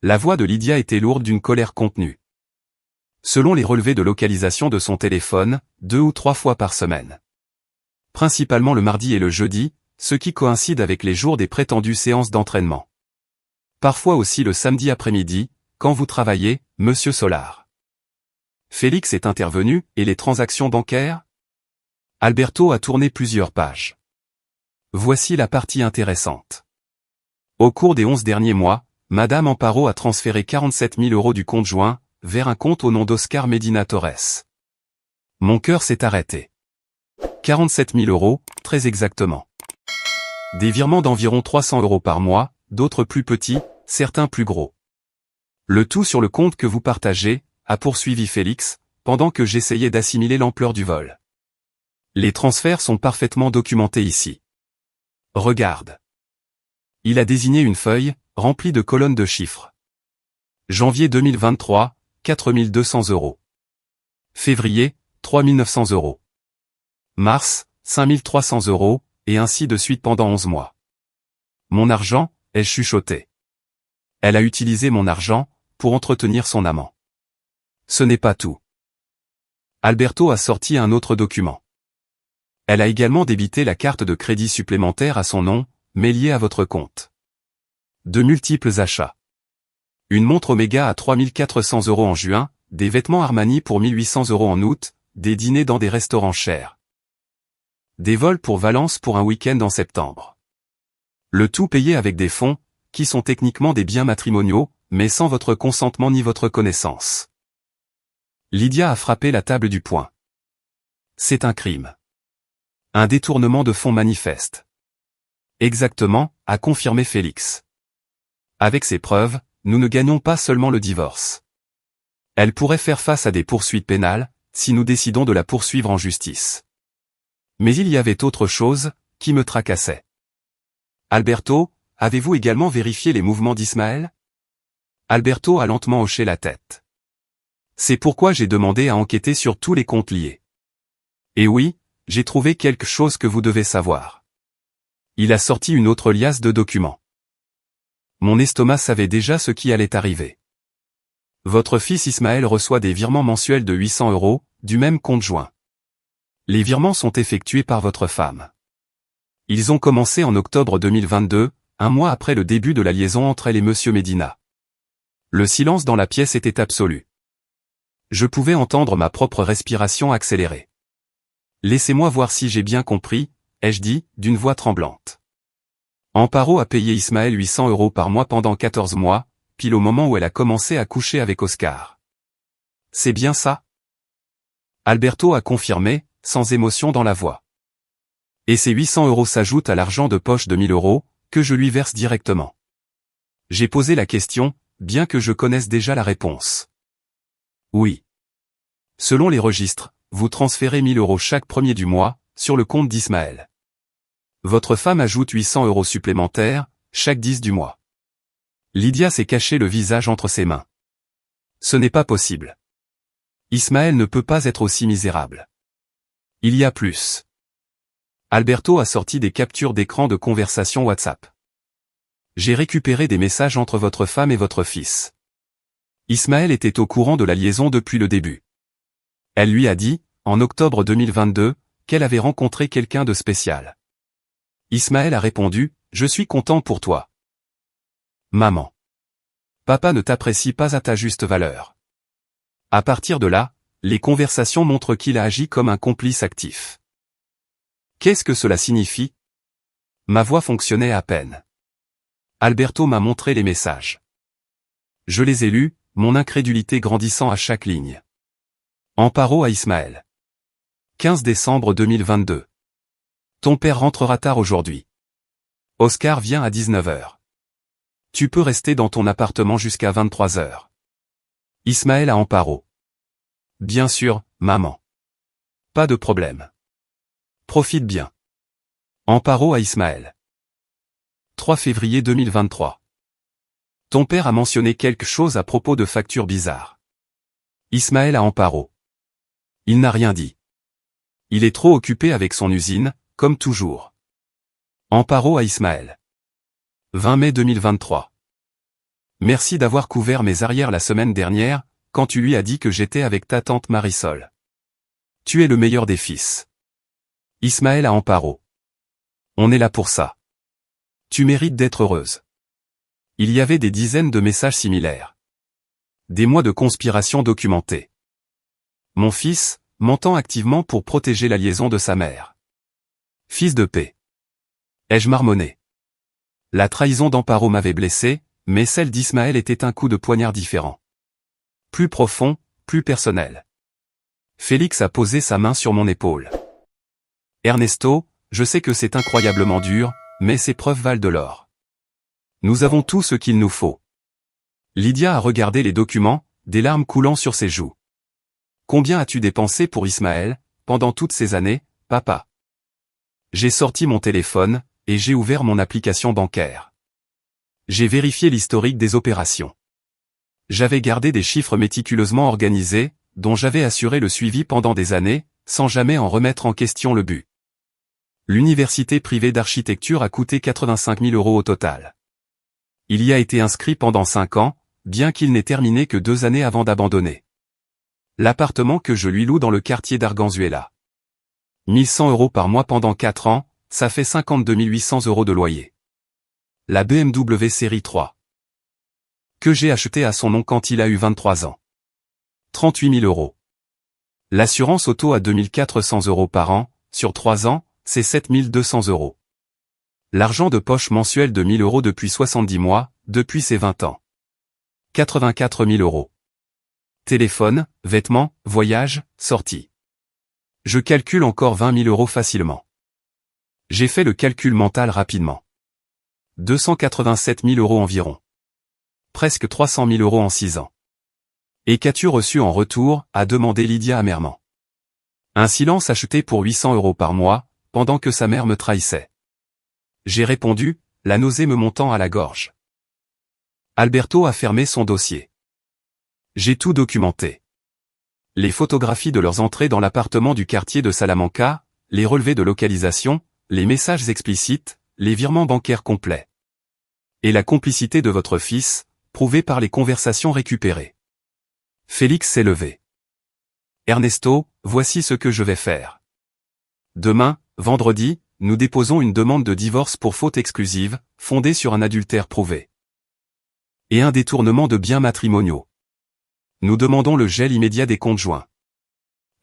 La voix de Lydia était lourde d'une colère contenue. Selon les relevés de localisation de son téléphone, 2 ou 3 fois par semaine. Principalement le mardi et le jeudi, ce qui coïncide avec les jours des prétendues séances d'entraînement. Parfois aussi le samedi après-midi, quand vous travaillez, monsieur Solar. Félix est intervenu, et les transactions bancaires? Alberto a tourné plusieurs pages. Voici la partie intéressante. Au cours des 11 derniers mois, Madame Amparo a transféré 47 000 € du compte joint, vers un compte au nom d'Oscar Medina Torres. Mon cœur s'est arrêté. 47 000 €, très exactement. Des virements d'environ 300 € par mois, d'autres plus petits, certains plus gros. Le tout sur le compte que vous partagez, a poursuivi Félix, pendant que j'essayais d'assimiler l'ampleur du vol. Les transferts sont parfaitement documentés ici. Regarde. Il a désigné une feuille, remplie de colonnes de chiffres. Janvier 2023, 4 200 €. Février, 3 900 €. Mars, 5 300 €, et ainsi de suite pendant 11 mois. Mon argent, ai-je chuchoté. Elle a utilisé mon argent, pour entretenir son amant. Ce n'est pas tout. Alberto a sorti un autre document. Elle a également débité la carte de crédit supplémentaire à son nom, mais liée à votre compte. De multiples achats. Une montre Omega à 3 400 € en juin, des vêtements Armani pour 1 800 € en août, des dîners dans des restaurants chers. Des vols pour Valence pour un week-end en septembre. Le tout payé avec des fonds, qui sont techniquement des biens matrimoniaux, mais sans votre consentement ni votre connaissance. Lydia a frappé la table du poing. C'est un crime. Un détournement de fonds manifeste. Exactement, a confirmé Félix. Avec ces preuves, nous ne gagnons pas seulement le divorce. Elle pourrait faire face à des poursuites pénales, si nous décidons de la poursuivre en justice. Mais il y avait autre chose, qui me tracassait. Alberto, avez-vous également vérifié les mouvements d'Ismaël? Alberto a lentement hoché la tête. C'est pourquoi j'ai demandé à enquêter sur tous les comptes liés. Et oui, j'ai trouvé quelque chose que vous devez savoir. Il a sorti une autre liasse de documents. Mon estomac savait déjà ce qui allait arriver. Votre fils Ismaël reçoit des virements mensuels de 800 €, du même compte joint. Les virements sont effectués par votre femme. Ils ont commencé en octobre 2022, un mois après le début de la liaison entre elle et Monsieur Medina. Le silence dans la pièce était absolu. Je pouvais entendre ma propre respiration accélérée. Laissez-moi voir si j'ai bien compris, ai-je dit, d'une voix tremblante. Amparo a payé Ismaël 800 € par mois pendant 14 mois, pile au moment où elle a commencé à coucher avec Oscar. C'est bien ça? Alberto a confirmé, sans émotion dans la voix. Et ces 800 € s'ajoutent à l'argent de poche de 1 000 €, que je lui verse directement. J'ai posé la question, bien que je connaisse déjà la réponse. Oui. Selon les registres, vous transférez 1 000 € chaque premier du mois, sur le compte d'Ismaël. Votre femme ajoute 800 € supplémentaires, chaque 10 du mois. Lydia s'est caché le visage entre ses mains. Ce n'est pas possible. Ismaël ne peut pas être aussi misérable. Il y a plus. Alberto a sorti des captures d'écran de conversation WhatsApp. J'ai récupéré des messages entre votre femme et votre fils. Ismaël était au courant de la liaison depuis le début. Elle lui a dit, en octobre 2022, qu'elle avait rencontré quelqu'un de spécial. Ismaël a répondu, « Je suis content pour toi. » Maman. Papa ne t'apprécie pas à ta juste valeur. À partir de là, les conversations montrent qu'il a agi comme un complice actif. Qu'est-ce que cela signifie? Ma voix fonctionnait à peine. Alberto m'a montré les messages. Je les ai lus, mon incrédulité grandissant à chaque ligne. Amparo à Ismaël. 15 décembre 2022. Ton père rentrera tard aujourd'hui. Oscar vient à 19 h. Tu peux rester dans ton appartement jusqu'à 23 h. Ismaël à Amparo. Bien sûr, maman. Pas de problème. Profite bien. Amparo à Ismaël. 3 février 2023. Ton père a mentionné quelque chose à propos de factures bizarres. Ismaël à Amparo. Il n'a rien dit. Il est trop occupé avec son usine, comme toujours. Amparo à Ismaël. 20 mai 2023. Merci d'avoir couvert mes arrières la semaine dernière, quand tu lui as dit que j'étais avec ta tante Marisol. Tu es le meilleur des fils. Ismaël à Amparo. On est là pour ça. Tu mérites d'être heureuse. Il y avait des dizaines de messages similaires. Des mois de conspiration documentés. Mon fils, mentant activement pour protéger la liaison de sa mère. Fils de paix. Ai-je marmonné? La trahison d'Amparo m'avait blessé, mais celle d'Ismaël était un coup de poignard différent. Plus profond, plus personnel. Félix a posé sa main sur mon épaule. Ernesto, je sais que c'est incroyablement dur, mais ces preuves valent de l'or. Nous avons tout ce qu'il nous faut. Lydia a regardé les documents, des larmes coulant sur ses joues. Combien as-tu dépensé pour Ismaël, pendant toutes ces années, papa? J'ai sorti mon téléphone, et j'ai ouvert mon application bancaire. J'ai vérifié l'historique des opérations. J'avais gardé des chiffres méticuleusement organisés, dont j'avais assuré le suivi pendant des années, sans jamais en remettre en question le but. L'université privée d'architecture a coûté 85 000 € au total. Il y a été inscrit pendant 5 ans, bien qu'il n'ait terminé que 2 années avant d'abandonner. L'appartement que je lui loue dans le quartier d'Arganzuela. 1100 € par mois pendant 4 ans, ça fait 52 800 € de loyer. La BMW série 3. Que j'ai acheté à son nom quand il a eu 23 ans. 38 000 €. L'assurance auto à 2 400 € par an, sur 3 ans, c'est 7 200 €. L'argent de poche mensuel de 1 000 € depuis 70 mois, depuis ses 20 ans. 84 000 €. Téléphone, vêtements, voyages, sorties. Je calcule encore 20 000 € facilement. J'ai fait le calcul mental rapidement. 287 000 € environ. Presque 300 000 € en 6 ans. Et qu'as-tu reçu en retour, a demandé Lydia amèrement. Un silence acheté pour 800 € par mois, pendant que sa mère me trahissait. J'ai répondu, la nausée me montant à la gorge. Alberto a fermé son dossier. J'ai tout documenté. Les photographies de leurs entrées dans l'appartement du quartier de Salamanca, les relevés de localisation, les messages explicites, les virements bancaires complets. Et la complicité de votre fils, prouvée par les conversations récupérées. Félix s'est levé. Ernesto, voici ce que je vais faire. Demain, vendredi, nous déposons une demande de divorce pour faute exclusive, fondée sur un adultère prouvé. Et un détournement de biens matrimoniaux. Nous demandons le gel immédiat des comptes joints.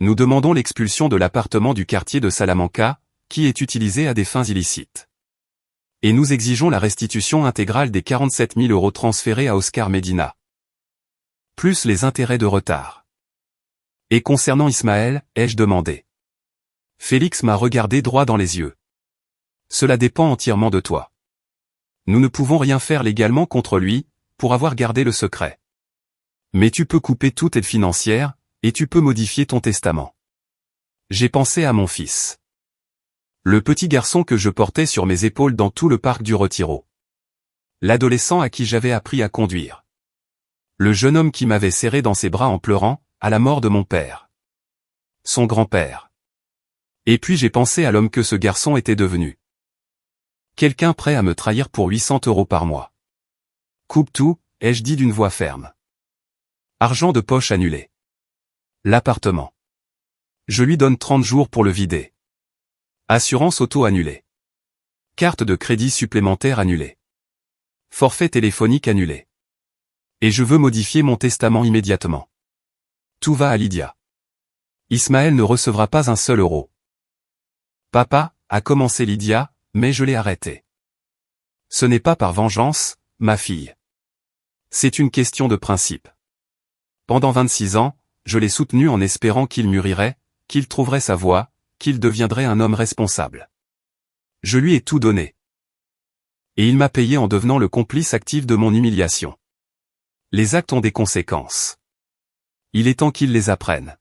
Nous demandons l'expulsion de l'appartement du quartier de Salamanca, qui est utilisé à des fins illicites. Et nous exigeons la restitution intégrale des 47 000 € transférés à Oscar Medina. Plus les intérêts de retard. Et concernant Ismaël, ai-je demandé. Félix m'a regardé droit dans les yeux. Cela dépend entièrement de toi. Nous ne pouvons rien faire légalement contre lui, pour avoir gardé le secret. Mais tu peux couper toute aide financière, et tu peux modifier ton testament. J'ai pensé à mon fils. Le petit garçon que je portais sur mes épaules dans tout le parc du Retiro. L'adolescent à qui j'avais appris à conduire. Le jeune homme qui m'avait serré dans ses bras en pleurant, à la mort de mon père. Son grand-père. Et puis j'ai pensé à l'homme que ce garçon était devenu. Quelqu'un prêt à me trahir pour 800 € par mois. Coupe tout, ai-je dit d'une voix ferme. Argent de poche annulé. L'appartement. Je lui donne 30 jours pour le vider. Assurance auto annulée. Carte de crédit supplémentaire annulée. Forfait téléphonique annulé. Et je veux modifier mon testament immédiatement. Tout va à Lydia. Ismaël ne recevra pas un seul euro. Papa, a commencé Lydia, mais je l'ai arrêté. Ce n'est pas par vengeance, ma fille. C'est une question de principe. Pendant 26 ans, je l'ai soutenu en espérant qu'il mûrirait, qu'il trouverait sa voie, qu'il deviendrait un homme responsable. Je lui ai tout donné. Et il m'a payé en devenant le complice actif de mon humiliation. Les actes ont des conséquences. Il est temps qu'il les apprenne.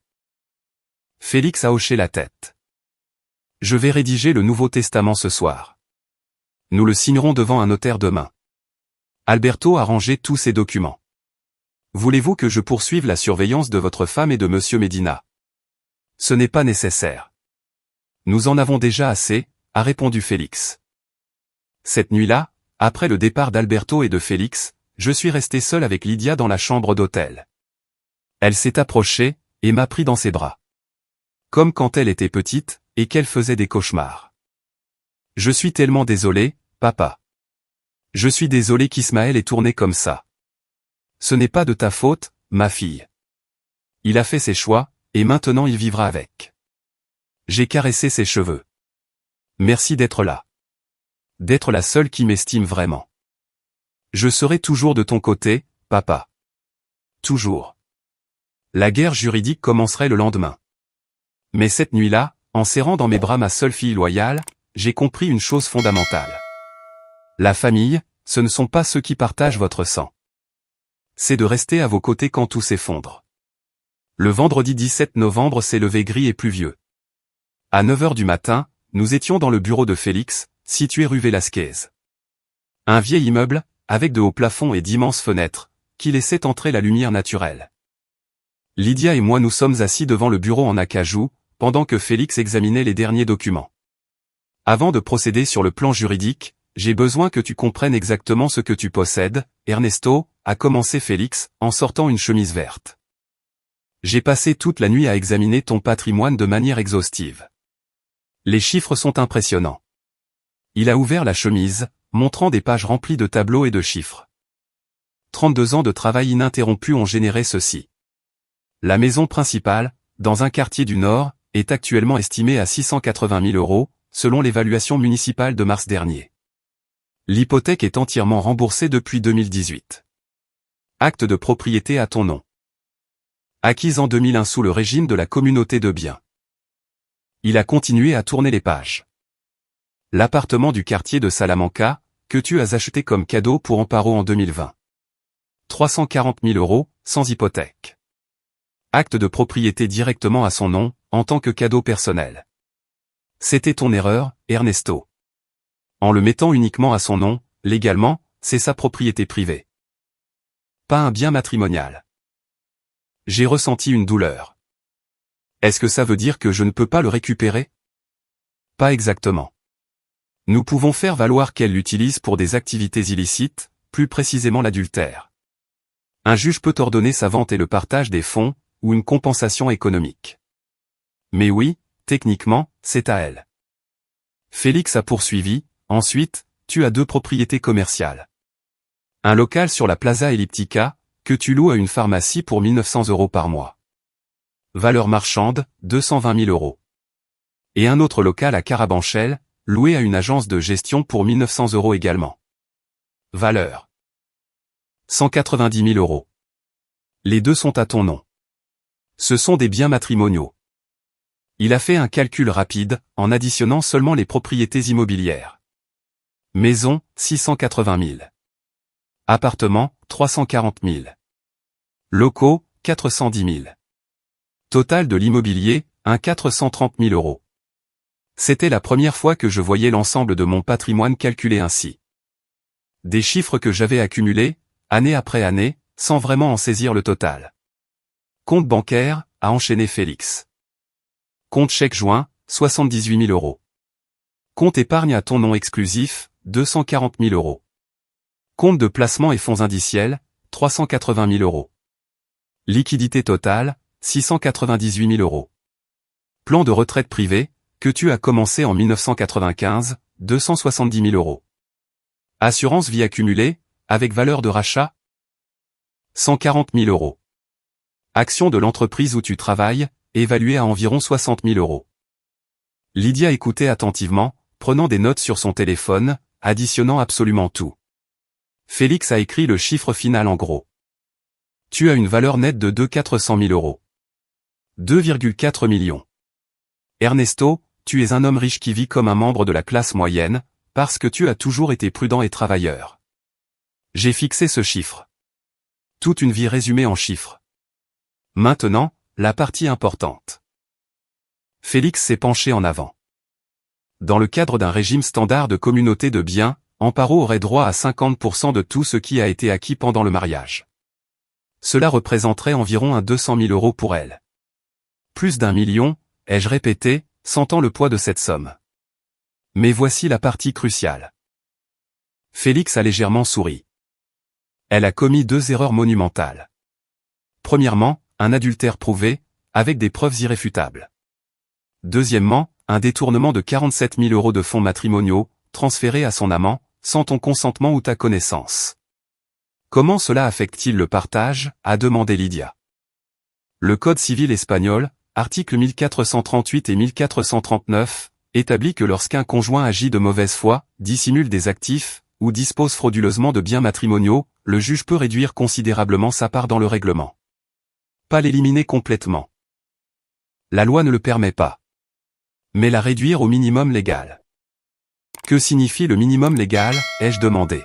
Félix a hoché la tête. Je vais rédiger le Nouveau Testament ce soir. Nous le signerons devant un notaire demain. Alberto a rangé tous ses documents. Voulez-vous que je poursuive la surveillance de votre femme et de Monsieur Medina? Ce n'est pas nécessaire. Nous en avons déjà assez, a répondu Félix. Cette nuit-là, après le départ d'Alberto et de Félix, je suis resté seul avec Lydia dans la chambre d'hôtel. Elle s'est approchée, et m'a pris dans ses bras. Comme quand elle était petite, et qu'elle faisait des cauchemars. Je suis tellement désolé, papa. Je suis désolé qu'Ismaël ait tourné comme ça. Ce n'est pas de ta faute, ma fille. Il a fait ses choix, et maintenant il vivra avec. J'ai caressé ses cheveux. Merci d'être là. D'être la seule qui m'estime vraiment. Je serai toujours de ton côté, papa. Toujours. La guerre juridique commencerait le lendemain. Mais cette nuit-là, en serrant dans mes bras ma seule fille loyale, j'ai compris une chose fondamentale. La famille, ce ne sont pas ceux qui partagent votre sang. C'est de rester à vos côtés quand tout s'effondre. Le vendredi 17 novembre s'est levé gris et pluvieux. À 9 h du matin, nous étions dans le bureau de Félix, situé rue Velasquez. Un vieil immeuble, avec de hauts plafonds et d'immenses fenêtres, qui laissaient entrer la lumière naturelle. Lydia et moi nous sommes assis devant le bureau en acajou, pendant que Félix examinait les derniers documents. Avant de procéder sur le plan juridique, j'ai besoin que tu comprennes exactement ce que tu possèdes, Ernesto, a commencé Félix, en sortant une chemise verte. J'ai passé toute la nuit à examiner ton patrimoine de manière exhaustive. Les chiffres sont impressionnants. Il a ouvert la chemise, montrant des pages remplies de tableaux et de chiffres. 32 ans de travail ininterrompu ont généré ceci. La maison principale, dans un quartier du Nord, est actuellement estimée à 680 000 €, selon l'évaluation municipale de mars dernier. L'hypothèque est entièrement remboursée depuis 2018. Acte de propriété à ton nom. Acquise en 2001 sous le régime de la communauté de biens. Il a continué à tourner les pages. L'appartement du quartier de Salamanca, que tu as acheté comme cadeau pour Amparo en 2020. 340 000 €, sans hypothèque. Acte de propriété directement à son nom, en tant que cadeau personnel. C'était ton erreur, Ernesto. En le mettant uniquement à son nom, légalement, c'est sa propriété privée. Pas un bien matrimonial. J'ai ressenti une douleur. Est-ce que ça veut dire que je ne peux pas le récupérer? Pas exactement. Nous pouvons faire valoir qu'elle l'utilise pour des activités illicites, plus précisément l'adultère. Un juge peut ordonner sa vente et le partage des fonds, ou une compensation économique. Mais oui, techniquement, c'est à elle. Félix a poursuivi, ensuite, tu as 2 propriétés commerciales. Un local sur la Plaza Elliptica, que tu loues à une pharmacie pour 1 900 € par mois. Valeur marchande, 220 000 €. Et un autre local à Carabanchel, loué à une agence de gestion pour 1 900 € également. Valeur 190 000 €. Les 2 sont à ton nom. Ce sont des biens matrimoniaux. Il a fait un calcul rapide, en additionnant seulement les propriétés immobilières. Maison, 680 000. Appartement, 340 000. Locaux, 410 000. Total de l'immobilier, 430 000 €. C'était la première fois que je voyais l'ensemble de mon patrimoine calculé ainsi. Des chiffres que j'avais accumulés, année après année, sans vraiment en saisir le total. Compte bancaire, a enchaîné Félix. Compte chèque joint, 78 000 €. Compte épargne à ton nom exclusif, 240 000 €. Compte de placement et fonds indiciels, 380 000 €. Liquidité totale, 698 000 €. Plan de retraite privé, que tu as commencé en 1995, 270 000 €. Assurance vie accumulée, avec valeur de rachat, 140 000 €. Action de l'entreprise où tu travailles, évaluée à environ 60 000 €. Lydia écoutait attentivement, prenant des notes sur son téléphone, additionnant absolument tout. Félix a écrit le chiffre final en gros. Tu as une valeur nette de 400 000 €. 2,4 millions. Ernesto, tu es un homme riche qui vit comme un membre de la classe moyenne, parce que tu as toujours été prudent et travailleur. J'ai fixé ce chiffre. Toute une vie résumée en chiffres. Maintenant, la partie importante. Félix s'est penché en avant. Dans le cadre d'un régime standard de communauté de biens, Amparo aurait droit à 50% de tout ce qui a été acquis pendant le mariage. Cela représenterait environ 200 000 € pour elle. Plus d'1 million, ai-je répété, sentant le poids de cette somme. Mais voici la partie cruciale. Félix a légèrement souri. Elle a commis 2 erreurs monumentales. Premièrement, un adultère prouvé, avec des preuves irréfutables. Deuxièmement, un détournement de 47 000 € de fonds matrimoniaux, transférés à son amant, sans ton consentement ou ta connaissance. Comment cela affecte-t-il le partage, a demandé Lydia. Le Code civil espagnol, articles 1438 et 1439, établit que lorsqu'un conjoint agit de mauvaise foi, dissimule des actifs, ou dispose frauduleusement de biens matrimoniaux, le juge peut réduire considérablement sa part dans le règlement. Pas l'éliminer complètement. La loi ne le permet pas. Mais la réduire au minimum légal. Que signifie le minimum légal, ai-je demandé.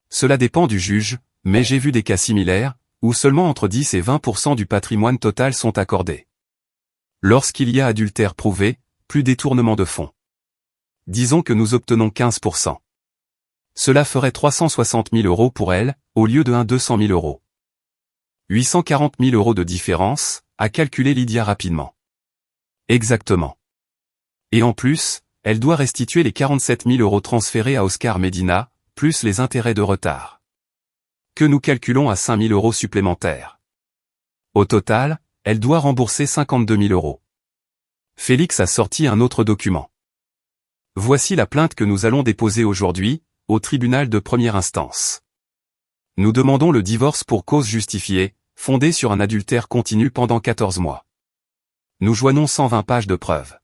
Cela dépend du juge, mais j'ai vu des cas similaires, où seulement entre 10 et 20% du patrimoine total sont accordés. Lorsqu'il y a adultère prouvé, plus détournement de fonds. Disons que nous obtenons 15%. Cela ferait 360 000 € pour elle, au lieu de 200 000 €. 840 000 € de différence, a calculé Lydia rapidement. Exactement. Et en plus, elle doit restituer les 47 000 € transférés à Oscar Medina, plus les intérêts de retard. Que nous calculons à 5 000 € supplémentaires. Au total, elle doit rembourser 52 000 €. Félix a sorti un autre document. Voici la plainte que nous allons déposer aujourd'hui, au tribunal de première instance. Nous demandons le divorce pour cause justifiée, fondée sur un adultère continu pendant 14 mois. Nous joignons 120 pages de preuves.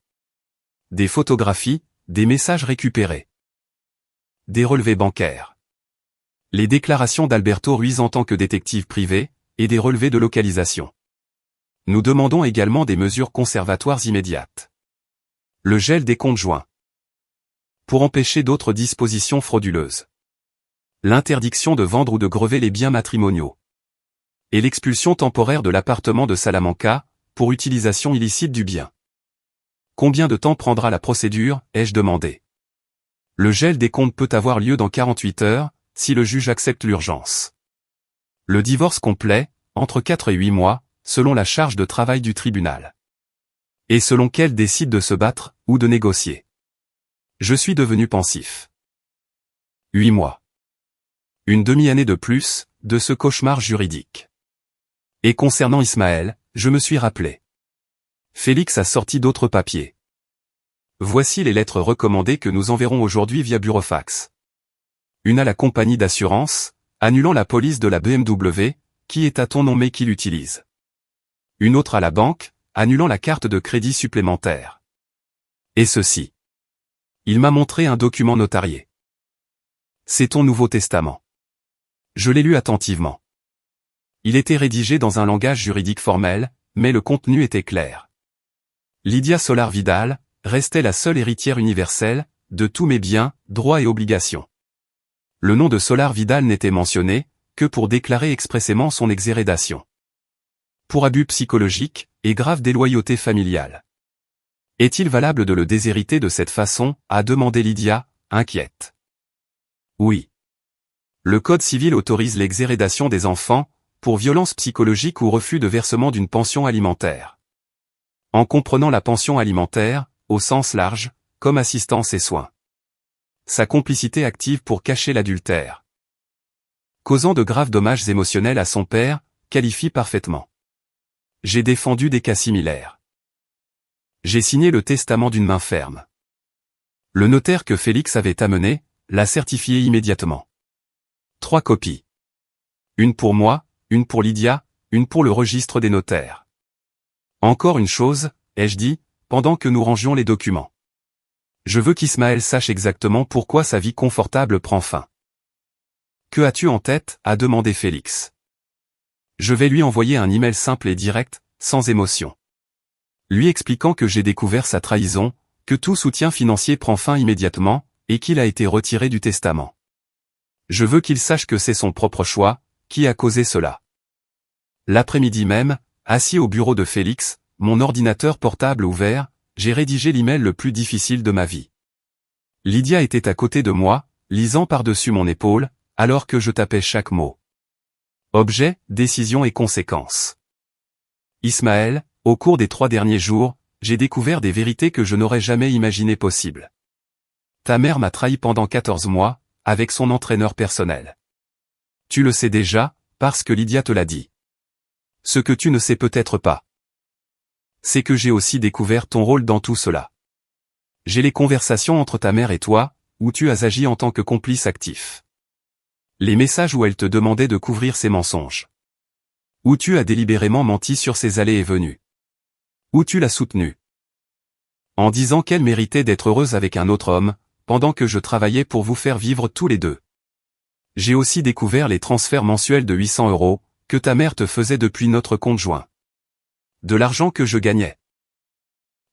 Des photographies, des messages récupérés. Des relevés bancaires. Les déclarations d'Alberto Ruiz en tant que détective privé, et des relevés de localisation. Nous demandons également des mesures conservatoires immédiates. Le gel des comptes joints. Pour empêcher d'autres dispositions frauduleuses. L'interdiction de vendre ou de grever les biens matrimoniaux. Et l'expulsion temporaire de l'appartement de Salamanca, pour utilisation illicite du bien. Combien de temps prendra la procédure, ai-je demandé. Le gel des comptes peut avoir lieu dans 48 heures, si le juge accepte l'urgence. Le divorce complet, entre 4 et 8 mois, selon la charge de travail du tribunal. Et selon qu'elle décide de se battre, ou de négocier. Je suis devenu pensif. 8 mois. Une demi-année de plus, de ce cauchemar juridique. Et concernant Ismaël, je me suis rappelé. Félix a sorti d'autres papiers. Voici les lettres recommandées que nous enverrons aujourd'hui via burofax. Une à la compagnie d'assurance, annulant la police de la BMW, qui est à ton nom mais qui l'utilise. Une autre à la banque, annulant la carte de crédit supplémentaire. Et ceci. Il m'a montré un document notarié. C'est ton Nouveau Testament. Je l'ai lu attentivement. Il était rédigé dans un langage juridique formel, mais le contenu était clair. Lydia Solar Vidal restait la seule héritière universelle de tous mes biens, droits et obligations. Le nom de Solar Vidal n'était mentionné que pour déclarer expressément son exhérédation. Pour abus psychologiques et grave déloyauté familiale. Est-il valable de le déshériter de cette façon, a demandé Lydia, inquiète. Oui. Le Code civil autorise l'exhérédation des enfants, pour violence psychologique ou refus de versement d'une pension alimentaire. En comprenant la pension alimentaire, au sens large, comme assistance et soins. Sa complicité active pour cacher l'adultère. Causant de graves dommages émotionnels à son père, qualifie parfaitement. J'ai défendu des cas similaires. J'ai signé le testament d'une main ferme. Le notaire que Félix avait amené, l'a certifié immédiatement. 3 copies. Une pour moi, une pour Lydia, une pour le registre des notaires. Encore une chose, ai-je dit, pendant que nous rangions les documents. Je veux qu'Ismaël sache exactement pourquoi sa vie confortable prend fin. Que as-tu en tête, a demandé Félix. Je vais lui envoyer un email simple et direct, sans émotion. Lui expliquant que j'ai découvert sa trahison, que tout soutien financier prend fin immédiatement, et qu'il a été retiré du testament. Je veux qu'il sache que c'est son propre choix, qui a causé cela. L'après-midi même, assis au bureau de Félix, mon ordinateur portable ouvert, j'ai rédigé l'email le plus difficile de ma vie. Lydia était à côté de moi, lisant par-dessus mon épaule, alors que je tapais chaque mot. Objet, décision et conséquences. Ismaël, au cours des 3 derniers jours, j'ai découvert des vérités que je n'aurais jamais imaginées possibles. Ta mère m'a trahi pendant 14 mois, avec son entraîneur personnel. Tu le sais déjà, parce que Lydia te l'a dit. Ce que tu ne sais peut-être pas, c'est que j'ai aussi découvert ton rôle dans tout cela. J'ai les conversations entre ta mère et toi, où tu as agi en tant que complice actif. Les messages où elle te demandait de couvrir ses mensonges. Où tu as délibérément menti sur ses allées et venues. Où tu l'as soutenue. En disant qu'elle méritait d'être heureuse avec un autre homme, pendant que je travaillais pour vous faire vivre tous les deux. J'ai aussi découvert les transferts mensuels de 800 €, que ta mère te faisait depuis notre compte joint. De l'argent que je gagnais.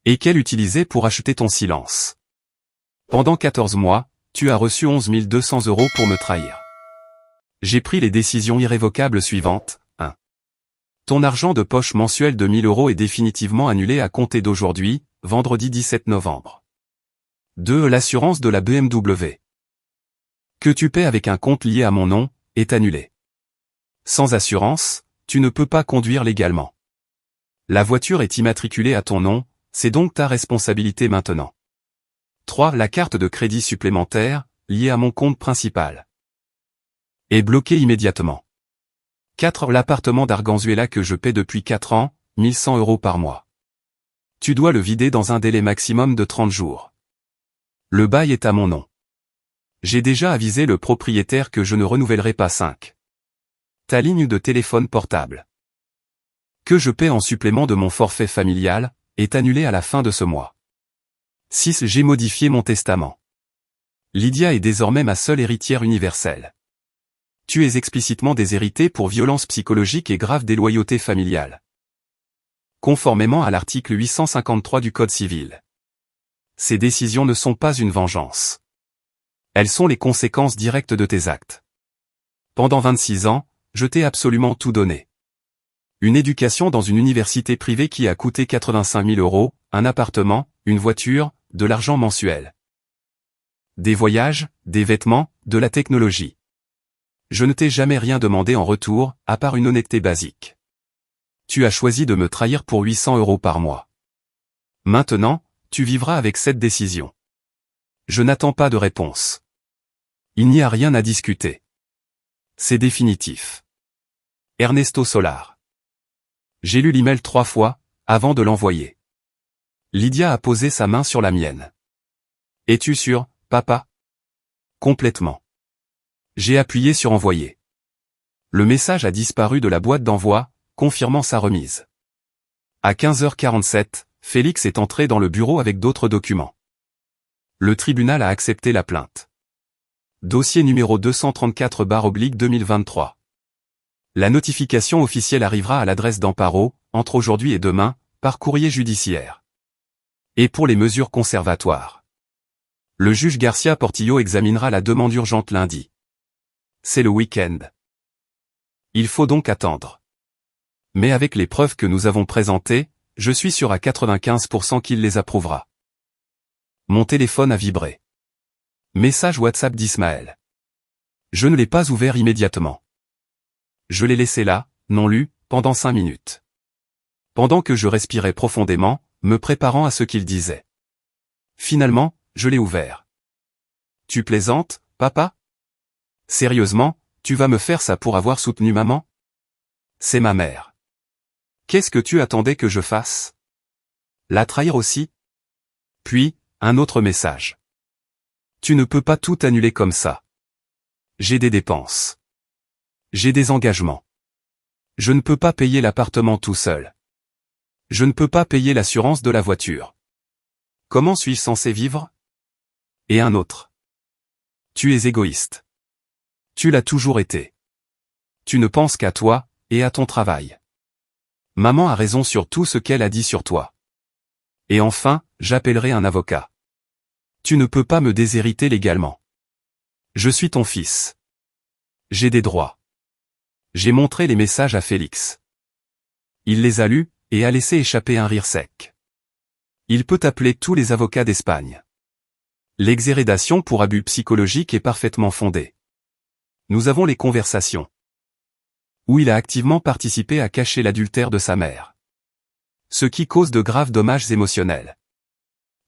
Et qu'elle utilisait pour acheter ton silence. Pendant 14 mois, tu as reçu 11 200 € pour me trahir. J'ai pris les décisions irrévocables suivantes. 1. Ton argent de poche mensuel de 1 000 € est définitivement annulé à compter d'aujourd'hui, vendredi 17 novembre. 2. L'assurance de la BMW. Que tu paies avec un compte lié à mon nom, est annulée. Sans assurance, tu ne peux pas conduire légalement. La voiture est immatriculée à ton nom, c'est donc ta responsabilité maintenant. 3. La carte de crédit supplémentaire, liée à mon compte principal, est bloquée immédiatement. 4. L'appartement d'Arganzuela que je paie depuis 4 ans, 1 100 € par mois. Tu dois le vider dans un délai maximum de 30 jours. Le bail est à mon nom. J'ai déjà avisé le propriétaire que je ne renouvellerai pas. 5. Ta ligne de téléphone portable, que je paie en supplément de mon forfait familial, est annulée à la fin de ce mois. 6. J'ai modifié mon testament. Lydia est désormais ma seule héritière universelle. Tu es explicitement déshéritée pour violence psychologique et grave déloyauté familiale. Conformément à l'article 853 du Code civil. Ces décisions ne sont pas une vengeance. Elles sont les conséquences directes de tes actes. Pendant 26 ans, je t'ai absolument tout donné. Une éducation dans une université privée qui a coûté 85 000 €, un appartement, une voiture, de l'argent mensuel. Des voyages, des vêtements, de la technologie. Je ne t'ai jamais rien demandé en retour, à part une honnêteté basique. Tu as choisi de me trahir pour 800 € par mois. Maintenant, tu vivras avec cette décision. Je n'attends pas de réponse. Il n'y a rien à discuter. C'est définitif. Ernesto Solar. J'ai lu l'email 3 fois, avant de l'envoyer. Lydia a posé sa main sur la mienne. Es-tu sûr, papa? Complètement. J'ai appuyé sur envoyer. Le message a disparu de la boîte d'envoi, confirmant sa remise. À 15h47, Félix est entré dans le bureau avec d'autres documents. Le tribunal a accepté la plainte. Dossier numéro 234/2023. La notification officielle arrivera à l'adresse d'Amparo, entre aujourd'hui et demain, par courrier judiciaire. Et pour les mesures conservatoires. Le juge Garcia Portillo examinera la demande urgente lundi. C'est le week-end. Il faut donc attendre. Mais avec les preuves que nous avons présentées, je suis sûr à 95% qu'il les approuvera. Mon téléphone a vibré. Message WhatsApp d'Ismaël. Je ne l'ai pas ouvert immédiatement. Je l'ai laissé là, non lu, pendant 5 minutes. Pendant que je respirais profondément, me préparant à ce qu'il disait. Finalement, je l'ai ouvert. Tu plaisantes, papa? Sérieusement, tu vas me faire ça pour avoir soutenu maman? C'est ma mère. Qu'est-ce que tu attendais que je fasse? La trahir aussi? Puis, un autre message. Tu ne peux pas tout annuler comme ça. J'ai des dépenses. J'ai des engagements. Je ne peux pas payer l'appartement tout seul. Je ne peux pas payer l'assurance de la voiture. Comment suis-je censé vivre? Et un autre. Tu es égoïste. Tu l'as toujours été. Tu ne penses qu'à toi, et à ton travail. Maman a raison sur tout ce qu'elle a dit sur toi. Et enfin, j'appellerai un avocat. Tu ne peux pas me déshériter légalement. Je suis ton fils. J'ai des droits. J'ai montré les messages à Félix. Il les a lus, et a laissé échapper un rire sec. Il peut appeler tous les avocats d'Espagne. L'exhérédation pour abus psychologique est parfaitement fondée. Nous avons les conversations. Où il a activement participé à cacher l'adultère de sa mère. Ce qui cause de graves dommages émotionnels.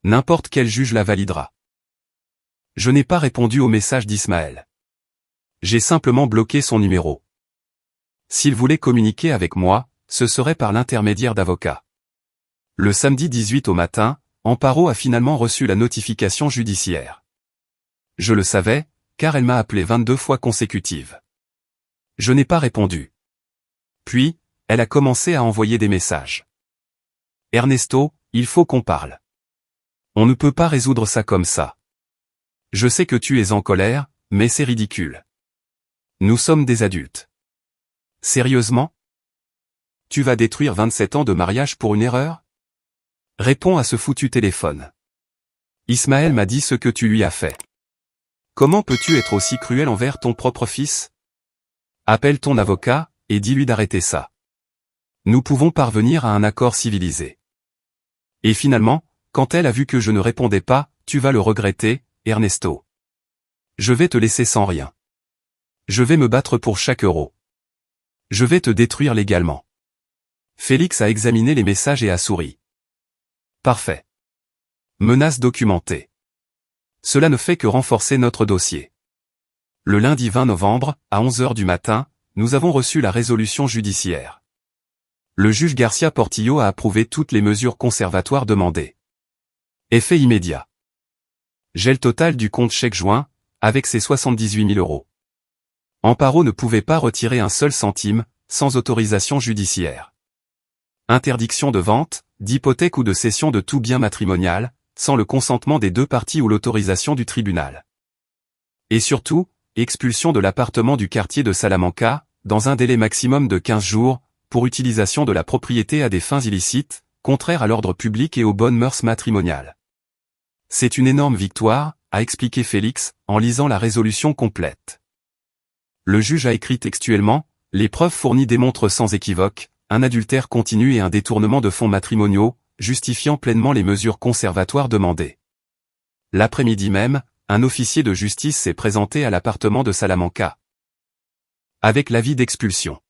N'importe quel juge la validera. Je n'ai pas répondu au message d'Ismaël. J'ai simplement bloqué son numéro. S'il voulait communiquer avec moi, ce serait par l'intermédiaire d'avocats. Le samedi 18 au matin, Amparo a finalement reçu la notification judiciaire. Je le savais, car elle m'a appelé 22 fois consécutives. Je n'ai pas répondu. Puis, elle a commencé à envoyer des messages. Ernesto, il faut qu'on parle. On ne peut pas résoudre ça comme ça. Je sais que tu es en colère, mais c'est ridicule. Nous sommes des adultes. Sérieusement? Tu vas détruire 27 ans de mariage pour une erreur? Réponds à ce foutu téléphone. Ismaël m'a dit ce que tu lui as fait. Comment peux-tu être aussi cruel envers ton propre fils? Appelle ton avocat, et dis-lui d'arrêter ça. Nous pouvons parvenir à un accord civilisé. Et finalement, quand elle a vu que je ne répondais pas, tu vas le regretter, Ernesto. Je vais te laisser sans rien. Je vais me battre pour chaque euro. Je vais te détruire légalement. Félix a examiné les messages et a souri. Parfait. Menace documentée. Cela ne fait que renforcer notre dossier. Le lundi 20 novembre, à 11 h du matin, nous avons reçu la résolution judiciaire. Le juge Garcia Portillo a approuvé toutes les mesures conservatoires demandées. Effet immédiat. Gel total du compte chèque joint, avec ses 78 000 euros. Amparo ne pouvait pas retirer un seul centime, sans autorisation judiciaire. Interdiction de vente, d'hypothèque ou de cession de tout bien matrimonial, sans le consentement des deux parties ou l'autorisation du tribunal. Et surtout, expulsion de l'appartement du quartier de Salamanca, dans un délai maximum de 15 jours, pour utilisation de la propriété à des fins illicites, contraires à l'ordre public et aux bonnes mœurs matrimoniales. C'est une énorme victoire, a expliqué Félix, en lisant la résolution complète. Le juge a écrit textuellement, les preuves fournies démontrent sans équivoque, un adultère continu et un détournement de fonds matrimoniaux, justifiant pleinement les mesures conservatoires demandées. L'après-midi même, un officier de justice s'est présenté à l'appartement de Salamanca. Avec l'avis d'expulsion.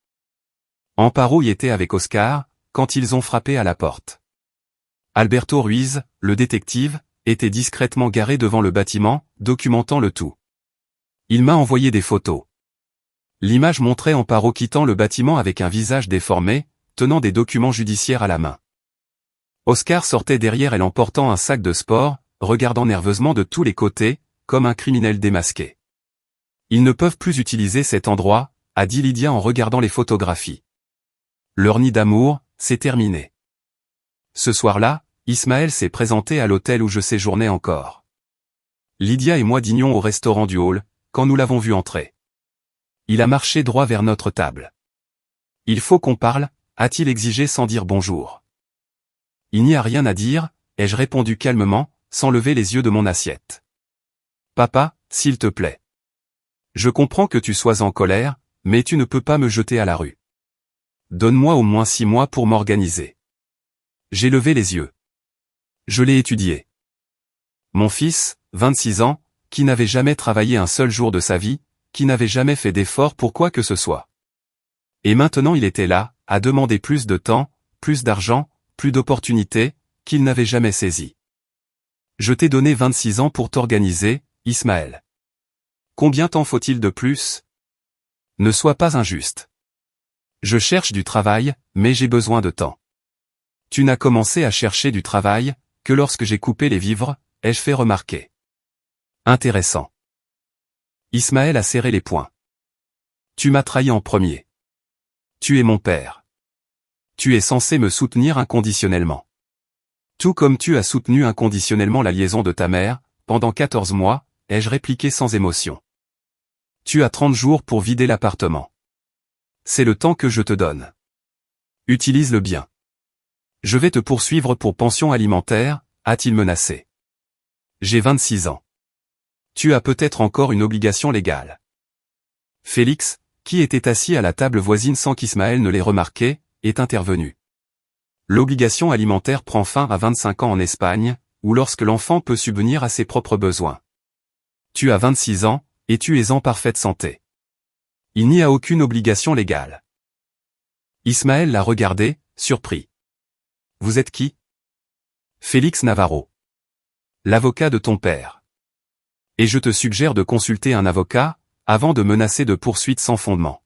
Amparo y était avec Oscar, quand ils ont frappé à la porte. Alberto Ruiz, le détective, était discrètement garé devant le bâtiment, documentant le tout. Il m'a envoyé des photos. L'image montrait Amparo quittant le bâtiment avec un visage déformé, tenant des documents judiciaires à la main. Oscar sortait derrière elle en portant un sac de sport, regardant nerveusement de tous les côtés, comme un criminel démasqué. Ils ne peuvent plus utiliser cet endroit, a dit Lydia en regardant les photographies. Leur nid d'amour, c'est terminé. Ce soir-là, Ismaël s'est présenté à l'hôtel où je séjournais encore. Lydia et moi dînions au restaurant du hall, quand nous l'avons vu entrer. Il a marché droit vers notre table. Il faut qu'on parle, a-t-il exigé sans dire bonjour. Il n'y a rien à dire, ai-je répondu calmement, sans lever les yeux de mon assiette. Papa, s'il te plaît. Je comprends que tu sois en colère, mais tu ne peux pas me jeter à la rue. Donne-moi au moins 6 mois pour m'organiser. J'ai levé les yeux. Je l'ai étudié. Mon fils, 26 ans, qui n'avait jamais travaillé un seul jour de sa vie, qui n'avait jamais fait d'effort pour quoi que ce soit. Et maintenant il était là, à demander plus de temps, plus d'argent, plus d'opportunités, qu'il n'avait jamais saisi. Je t'ai donné 26 ans pour t'organiser, Ismaël. Combien t'en faut-il de plus? Ne sois pas injuste. Je cherche du travail, mais j'ai besoin de temps. Tu n'as commencé à chercher du travail, que lorsque j'ai coupé les vivres, ai-je fait remarquer. Intéressant. Ismaël a serré les poings. Tu m'as trahi en premier. Tu es mon père. Tu es censé me soutenir inconditionnellement. Tout comme tu as soutenu inconditionnellement la liaison de ta mère, pendant 14 mois, ai-je répliqué sans émotion. Tu as 30 jours pour vider l'appartement. C'est le temps que je te donne. Utilise-le bien. Je vais te poursuivre pour pension alimentaire, a-t-il menacé. J'ai 26 ans. Tu as peut-être encore une obligation légale. Félix, qui était assis à la table voisine sans qu'Ismaël ne l'ait remarqué, est intervenu. L'obligation alimentaire prend fin à 25 ans en Espagne, ou lorsque l'enfant peut subvenir à ses propres besoins. Tu as 26 ans, et tu es en parfaite santé. Il n'y a aucune obligation légale. Ismaël l'a regardé, surpris. Vous êtes qui? Félix Navarro. L'avocat de ton père. Et je te suggère de consulter un avocat, avant de menacer de poursuites sans fondement.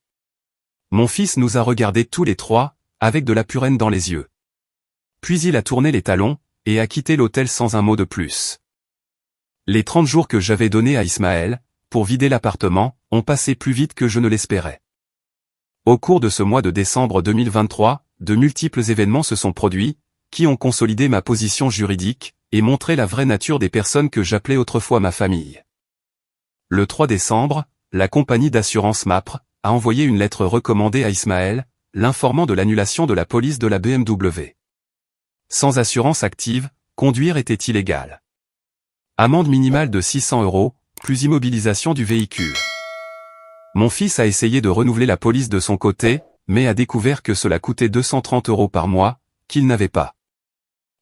Mon fils nous a regardés tous les trois, avec de la purène dans les yeux. Puis il a tourné les talons, et a quitté l'hôtel sans un mot de plus. Les 30 jours que j'avais donnés à Ismaël, pour vider l'appartement, ont passé plus vite que je ne l'espérais. Au cours de ce mois de décembre 2023, de multiples événements se sont produits, qui ont consolidé ma position juridique, et montré la vraie nature des personnes que j'appelais autrefois ma famille. Le 3 décembre, la compagnie d'assurance MAPRE a envoyé une lettre recommandée à Ismaël, l'informant de l'annulation de la police de la BMW. Sans assurance active, conduire était illégal. Amende minimale de 600 €, plus immobilisation du véhicule. Mon fils a essayé de renouveler la police de son côté, mais a découvert que cela coûtait 230 € par mois, qu'il n'avait pas.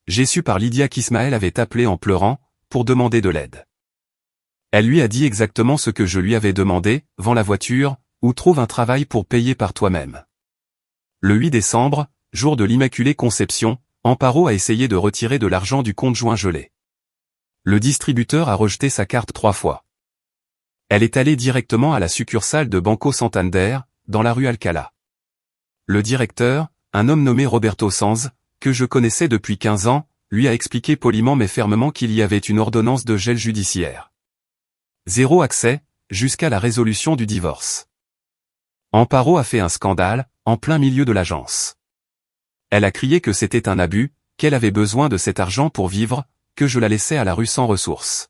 J'ai su par Lydia qu'Ismaël avait appelé en pleurant, pour demander de l'aide. Elle lui a dit exactement ce que je lui avais demandé, vends la voiture, ou trouve un travail pour payer par toi-même. Le 8 décembre, jour de l'Immaculée Conception, Amparo a essayé de retirer de l'argent du compte joint gelé. Le distributeur a rejeté sa carte 3 fois. Elle est allée directement à la succursale de Banco Santander, dans la rue Alcalá. Le directeur, un homme nommé Roberto Sanz, que je connaissais depuis 15 ans, lui a expliqué poliment mais fermement qu'il y avait une ordonnance de gel judiciaire. Zéro accès, jusqu'à la résolution du divorce. Amparo a fait un scandale, en plein milieu de l'agence. Elle a crié que c'était un abus, qu'elle avait besoin de cet argent pour vivre, que je la laissais à la rue sans ressources.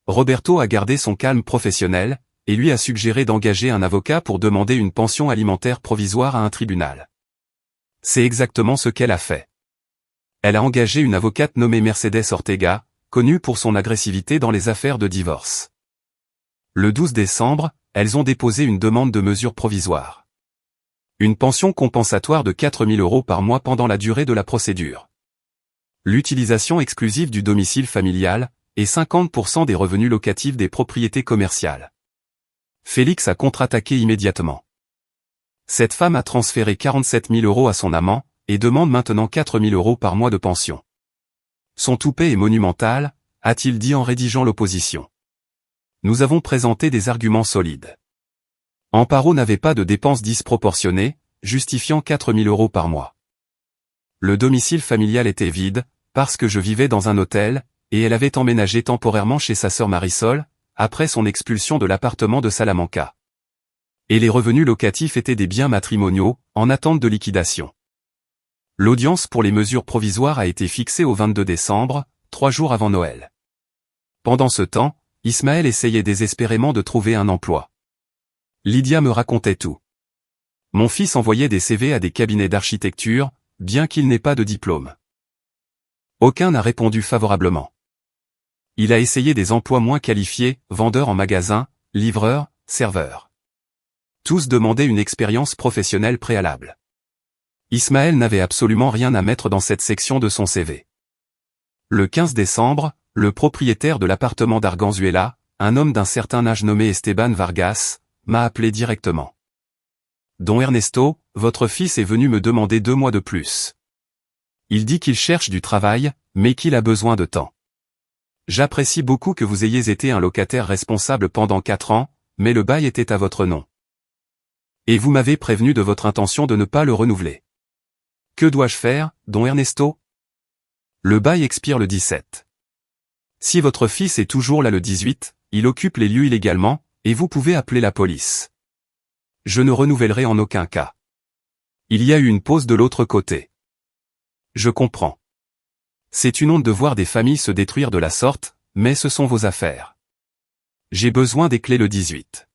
Roberto a gardé son calme professionnel, et lui a suggéré d'engager un avocat pour demander une pension alimentaire provisoire à un tribunal. C'est exactement ce qu'elle a fait. Elle a engagé une avocate nommée Mercedes Ortega, connue pour son agressivité dans les affaires de divorce. Le 12 décembre, elles ont déposé une demande de mesure provisoire. Une pension compensatoire de 4 000 € par mois pendant la durée de la procédure. L'utilisation exclusive du domicile familial, et 50% des revenus locatifs des propriétés commerciales. Félix a contre-attaqué immédiatement. Cette femme a transféré 47 000 € à son amant, et demande maintenant 4 000 € par mois de pension. Son toupet est monumental, a-t-il dit en rédigeant l'opposition. Nous avons présenté des arguments solides. Amparo n'avait pas de dépenses disproportionnées, justifiant 4 000 € par mois. Le domicile familial était vide, parce que je vivais dans un hôtel, et elle avait emménagé temporairement chez sa sœur Marisol, après son expulsion de l'appartement de Salamanca. Et les revenus locatifs étaient des biens matrimoniaux, en attente de liquidation. L'audience pour les mesures provisoires a été fixée au 22 décembre, 3 jours avant Noël. Pendant ce temps, Ismaël essayait désespérément de trouver un emploi. Lydia me racontait tout. Mon fils envoyait des CV à des cabinets d'architecture, bien qu'il n'ait pas de diplôme. Aucun n'a répondu favorablement. Il a essayé des emplois moins qualifiés, vendeur en magasin, livreur, serveur. Tous demandaient une expérience professionnelle préalable. Ismaël n'avait absolument rien à mettre dans cette section de son CV. Le 15 décembre, le propriétaire de l'appartement d'Arganzuela, un homme d'un certain âge nommé Esteban Vargas, m'a appelé directement. Don Ernesto, votre fils est venu me demander 2 mois de plus. Il dit qu'il cherche du travail, mais qu'il a besoin de temps. J'apprécie beaucoup que vous ayez été un locataire responsable pendant 4 ans, mais le bail était à votre nom. Et vous m'avez prévenu de votre intention de ne pas le renouveler. Que dois-je faire, don Ernesto? Le bail expire le 17. Si votre fils est toujours là le 18, il occupe les lieux illégalement, et vous pouvez appeler la police. Je ne renouvellerai en aucun cas. Il y a eu une pause de l'autre côté. Je comprends. C'est une honte de voir des familles se détruire de la sorte, mais ce sont vos affaires. J'ai besoin des clés le 18.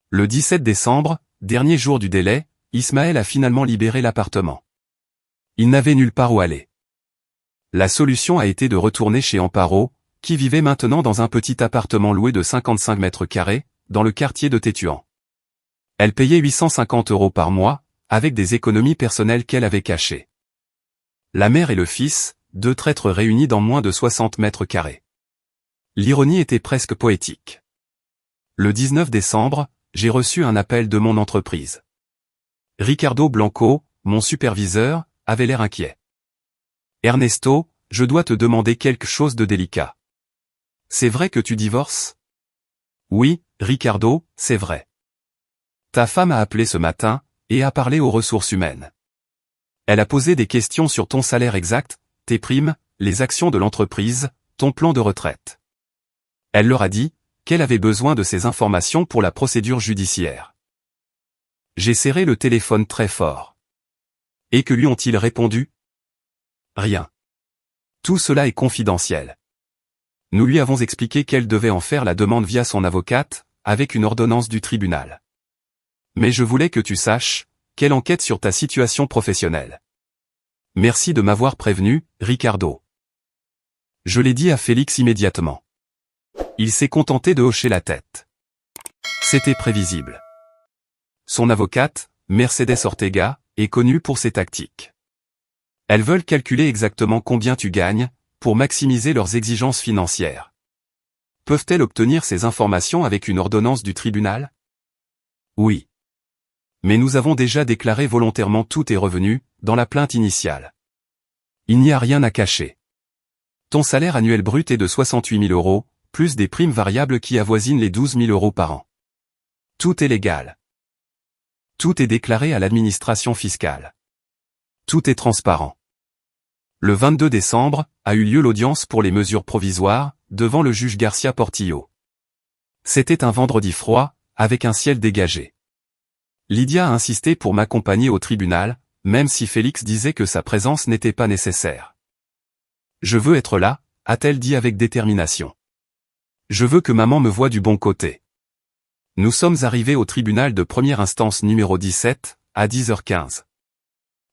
Le 17 décembre, dernier jour du délai, Ismaël a finalement libéré l'appartement. Il n'avait nulle part où aller. La solution a été de retourner chez Amparo, qui vivait maintenant dans un petit appartement loué de 55 mètres carrés, dans le quartier de Tétuan. Elle payait 850 € par mois, avec des économies personnelles qu'elle avait cachées. La mère et le fils, 2 traîtres réunis dans moins de 60 mètres carrés. L'ironie était presque poétique. Le 19 décembre, j'ai reçu un appel de mon entreprise. Ricardo Blanco, mon superviseur, avait l'air inquiet. Ernesto, je dois te demander quelque chose de délicat. C'est vrai que tu divorces? Oui, Ricardo, c'est vrai. Ta femme a appelé ce matin, et a parlé aux ressources humaines. Elle a posé des questions sur ton salaire exact, tes primes, les actions de l'entreprise, ton plan de retraite. Elle leur a dit qu'elle avait besoin de ces informations pour la procédure judiciaire. J'ai serré le téléphone très fort. Et que lui ont-ils répondu? Rien. Tout cela est confidentiel. Nous lui avons expliqué qu'elle devait en faire la demande via son avocate, avec une ordonnance du tribunal. Mais je voulais que tu saches, qu'elle enquête sur ta situation professionnelle. Merci de m'avoir prévenu, Ricardo. Je l'ai dit à Félix immédiatement. Il s'est contenté de hocher la tête. C'était prévisible. Son avocate, Mercedes Ortega, est connue pour ses tactiques. Elles veulent calculer exactement combien tu gagnes, pour maximiser leurs exigences financières. Peuvent-elles obtenir ces informations avec une ordonnance du tribunal? Oui. Mais nous avons déjà déclaré volontairement tous tes revenus, dans la plainte initiale. Il n'y a rien à cacher. Ton salaire annuel brut est de 68 000 €, plus des primes variables qui avoisinent les 12 000 € par an. Tout est légal. Tout est déclaré à l'administration fiscale. Tout est transparent. Le 22 décembre, a eu lieu l'audience pour les mesures provisoires, devant le juge Garcia Portillo. C'était un vendredi froid, avec un ciel dégagé. Lydia a insisté pour m'accompagner au tribunal, même si Félix disait que sa présence n'était pas nécessaire. Je veux être là, a-t-elle dit avec détermination. Je veux que maman me voie du bon côté. Nous sommes arrivés au tribunal de première instance numéro 17, à 10h15.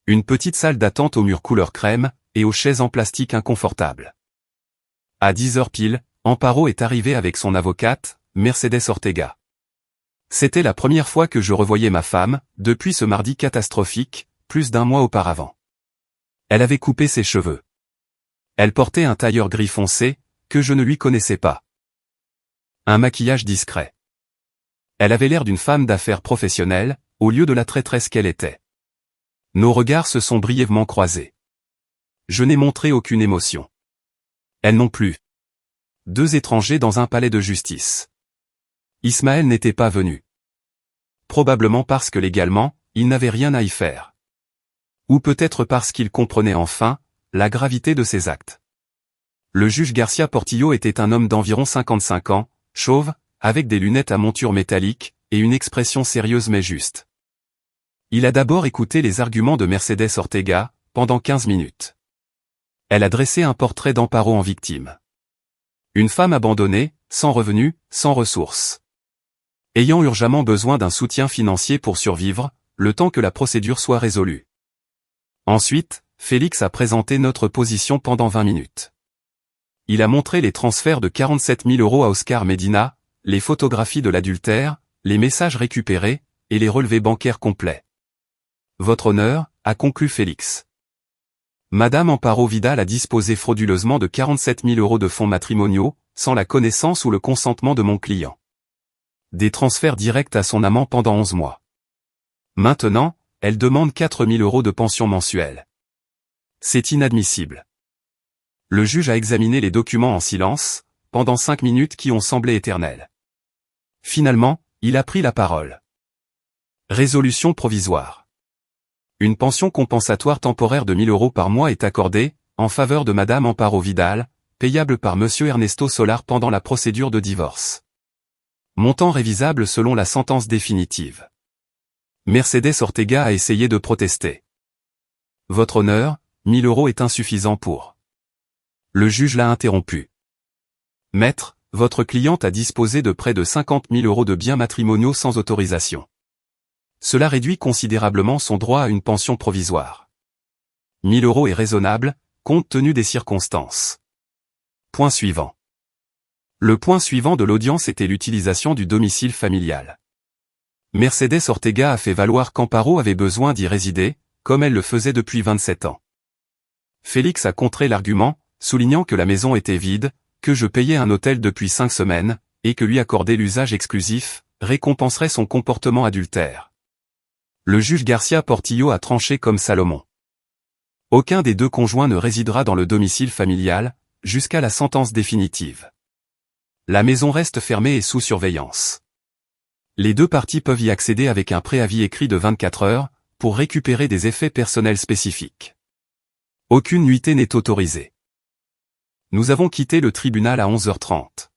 Une petite salle d'attente aux murs couleur crème, et aux chaises en plastique inconfortables. À 10h pile, Amparo est arrivée avec son avocate, Mercedes Ortega. C'était la première fois que je revoyais ma femme, depuis ce mardi catastrophique, plus d'un mois auparavant. Elle avait coupé ses cheveux. Elle portait un tailleur gris foncé, que je ne lui connaissais pas. Un maquillage discret. Elle avait l'air d'une femme d'affaires professionnelle, au lieu de la traîtresse qu'elle était. Nos regards se sont brièvement croisés. Je n'ai montré aucune émotion. Elle non plus. Deux étrangers dans un palais de justice. Ismaël n'était pas venu. Probablement parce que légalement, il n'avait rien à y faire. Ou peut-être parce qu'il comprenait enfin, la gravité de ses actes. Le juge Garcia Portillo était un homme d'environ 55 ans, chauve, avec des lunettes à monture métallique, et une expression sérieuse mais juste. Il a d'abord écouté les arguments de Mercedes Ortega, pendant 15 minutes. Elle a dressé un portrait d'Amparo en victime. Une femme abandonnée, sans revenus, sans ressources. Ayant urgemment besoin d'un soutien financier pour survivre, le temps que la procédure soit résolue. Ensuite, Félix a présenté notre position pendant 20 minutes. Il a montré les transferts de 47 000 € à Oscar Medina, les photographies de l'adultère, les messages récupérés, et les relevés bancaires complets. Votre honneur, a conclu Félix. Madame Amparo Vidal a disposé frauduleusement de 47 000 € de fonds matrimoniaux, sans la connaissance ou le consentement de mon client. Des transferts directs à son amant pendant 11 mois. Maintenant, elle demande 4 000 € de pension mensuelle. C'est inadmissible. Le juge a examiné les documents en silence, pendant 5 minutes qui ont semblé éternelles. Finalement, il a pris la parole. Résolution provisoire. Une pension compensatoire temporaire de 1 000 € par mois est accordée, en faveur de Madame Amparo Vidal, payable par Monsieur Ernesto Solar pendant la procédure de divorce. Montant révisable selon la sentence définitive. Mercedes Ortega a essayé de protester. Votre honneur, 1 000 € est insuffisant pour. Le juge l'a interrompu. Maître, votre cliente a disposé de près de 50 000 € de biens matrimoniaux sans autorisation. Cela réduit considérablement son droit à une pension provisoire. 1 000 € est raisonnable, compte tenu des circonstances. Point suivant. Le point suivant de l'audience était l'utilisation du domicile familial. Mercedes Ortega a fait valoir qu'Amparo avait besoin d'y résider, comme elle le faisait depuis 27 ans. Félix a contré l'argument, soulignant que la maison était vide, que je payais un hôtel depuis 5 semaines, et que lui accorder l'usage exclusif, récompenserait son comportement adultère. Le juge Garcia Portillo a tranché comme Salomon. Aucun des deux conjoints ne résidera dans le domicile familial, jusqu'à la sentence définitive. La maison reste fermée et sous surveillance. Les deux parties peuvent y accéder avec un préavis écrit de 24 heures, pour récupérer des effets personnels spécifiques. Aucune nuitée n'est autorisée. Nous avons quitté le tribunal à 11h30.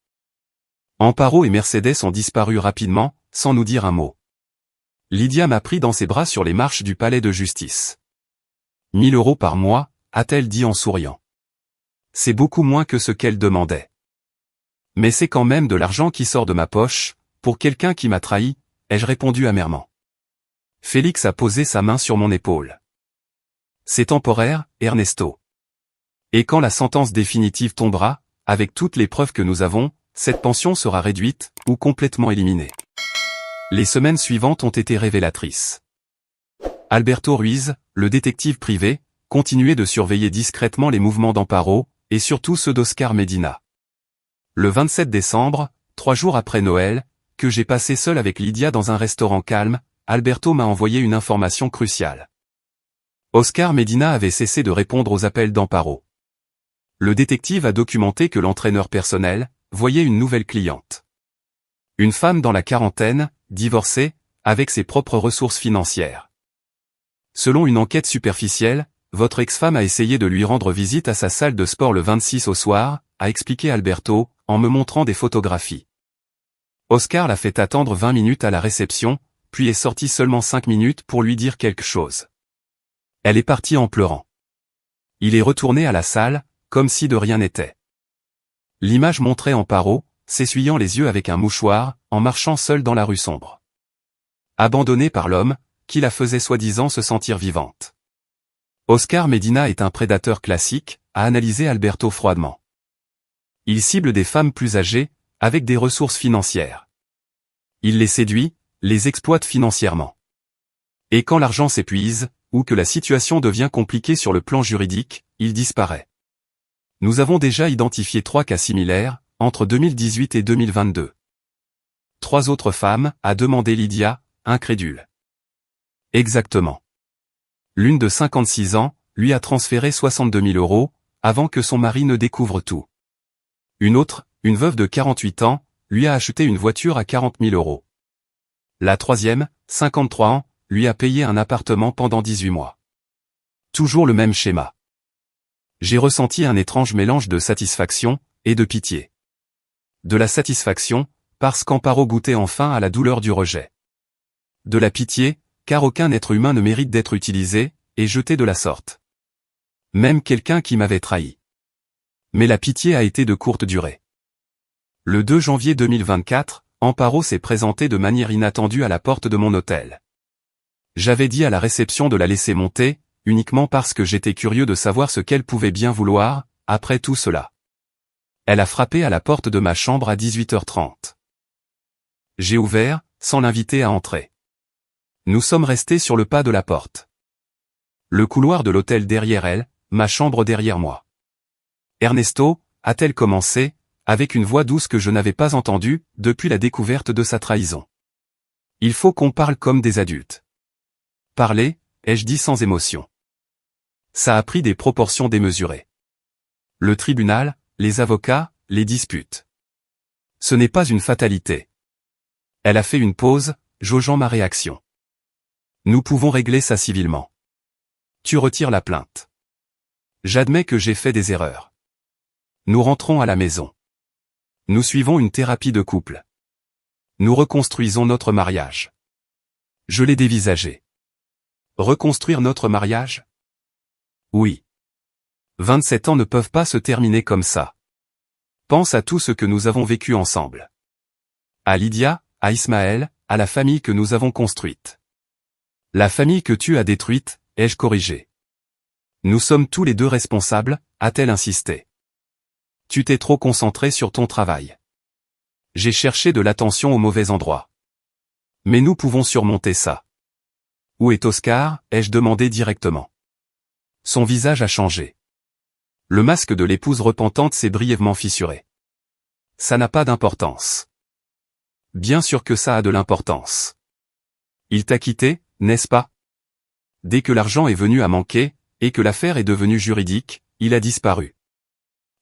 Amparo et Mercedes ont disparu rapidement, sans nous dire un mot. Lydia m'a pris dans ses bras sur les marches du palais de justice. 1 000 € par mois, a-t-elle dit en souriant. C'est beaucoup moins que ce qu'elle demandait. Mais c'est quand même de l'argent qui sort de ma poche, pour quelqu'un qui m'a trahi, ai-je répondu amèrement. Félix a posé sa main sur mon épaule. C'est temporaire, Ernesto. Et quand la sentence définitive tombera, avec toutes les preuves que nous avons, cette pension sera réduite, ou complètement éliminée. Les semaines suivantes ont été révélatrices. Alberto Ruiz, le détective privé, continuait de surveiller discrètement les mouvements d'Amparo, et surtout ceux d'Oscar Medina. Le 27 décembre, 3 jours après Noël, que j'ai passé seul avec Lydia dans un restaurant calme, Alberto m'a envoyé une information cruciale. Oscar Medina avait cessé de répondre aux appels d'Amparo. Le détective a documenté que l'entraîneur personnel voyait une nouvelle cliente. Une femme dans la quarantaine, divorcée, avec ses propres ressources financières. Selon une enquête superficielle, votre ex-femme a essayé de lui rendre visite à sa salle de sport le 26 au soir, a expliqué Alberto, en me montrant des photographies. Oscar l'a fait attendre 20 minutes à la réception, puis est sorti seulement 5 minutes pour lui dire quelque chose. Elle est partie en pleurant. Il est retourné à la salle, comme si de rien n'était. L'image montrait Amparo, s'essuyant les yeux avec un mouchoir, en marchant seule dans la rue sombre. Abandonnée par l'homme, qui la faisait soi-disant se sentir vivante. Oscar Medina est un prédateur classique, a analysé Alberto froidement. Il cible des femmes plus âgées, avec des ressources financières. Il les séduit, les exploite financièrement. Et quand l'argent s'épuise, ou que la situation devient compliquée sur le plan juridique, il disparaît. Nous avons déjà identifié 3 cas similaires, entre 2018 et 2022. 3 autres femmes, a demandé Lydia, incrédule. Exactement. L'une de 56 ans, lui a transféré 62 000 euros, avant que son mari ne découvre tout. Une autre, une veuve de 48 ans, lui a acheté une voiture à 40 000 euros. La troisième, 53 ans, lui a payé un appartement pendant 18 mois. Toujours le même schéma. J'ai ressenti un étrange mélange de satisfaction et de pitié. De la satisfaction, parce qu'Amparo goûtait enfin à la douleur du rejet. De la pitié, car aucun être humain ne mérite d'être utilisé et jeté de la sorte. Même quelqu'un qui m'avait trahi. Mais la pitié a été de courte durée. Le 2 janvier 2024, Amparo s'est présentée de manière inattendue à la porte de mon hôtel. J'avais dit à la réception de la laisser monter, uniquement parce que j'étais curieux de savoir ce qu'elle pouvait bien vouloir, après tout cela. Elle a frappé à la porte de ma chambre à 18h30. J'ai ouvert, sans l'inviter à entrer. Nous sommes restés sur le pas de la porte. Le couloir de l'hôtel derrière elle, ma chambre derrière moi. Ernesto, a-t-elle commencé, avec une voix douce que je n'avais pas entendue, depuis la découverte de sa trahison. Il faut qu'on parle comme des adultes. Parler, ai-je dit sans émotion. Ça a pris des proportions démesurées. Le tribunal, les avocats, les disputes. Ce n'est pas une fatalité. Elle a fait une pause, jaugeant ma réaction. Nous pouvons régler ça civilement. Tu retires la plainte. J'admets que j'ai fait des erreurs. Nous rentrons à la maison. Nous suivons une thérapie de couple. Nous reconstruisons notre mariage. Je l'ai dévisagé. Reconstruire notre mariage? Oui. 27 ans ne peuvent pas se terminer comme ça. Pense à tout ce que nous avons vécu ensemble. À Lydia, à Ismaël, à la famille que nous avons construite. La famille que tu as détruite, ai-je corrigé. Nous sommes tous les deux responsables, a-t-elle insisté. Tu t'es trop concentré sur ton travail. J'ai cherché de l'attention au mauvais endroit. Mais nous pouvons surmonter ça. Où est Oscar, ai-je demandé directement. Son visage a changé. Le masque de l'épouse repentante s'est brièvement fissuré. Ça n'a pas d'importance. Bien sûr que ça a de l'importance. Il t'a quitté, n'est-ce pas? Dès que l'argent est venu à manquer, et que l'affaire est devenue juridique, il a disparu.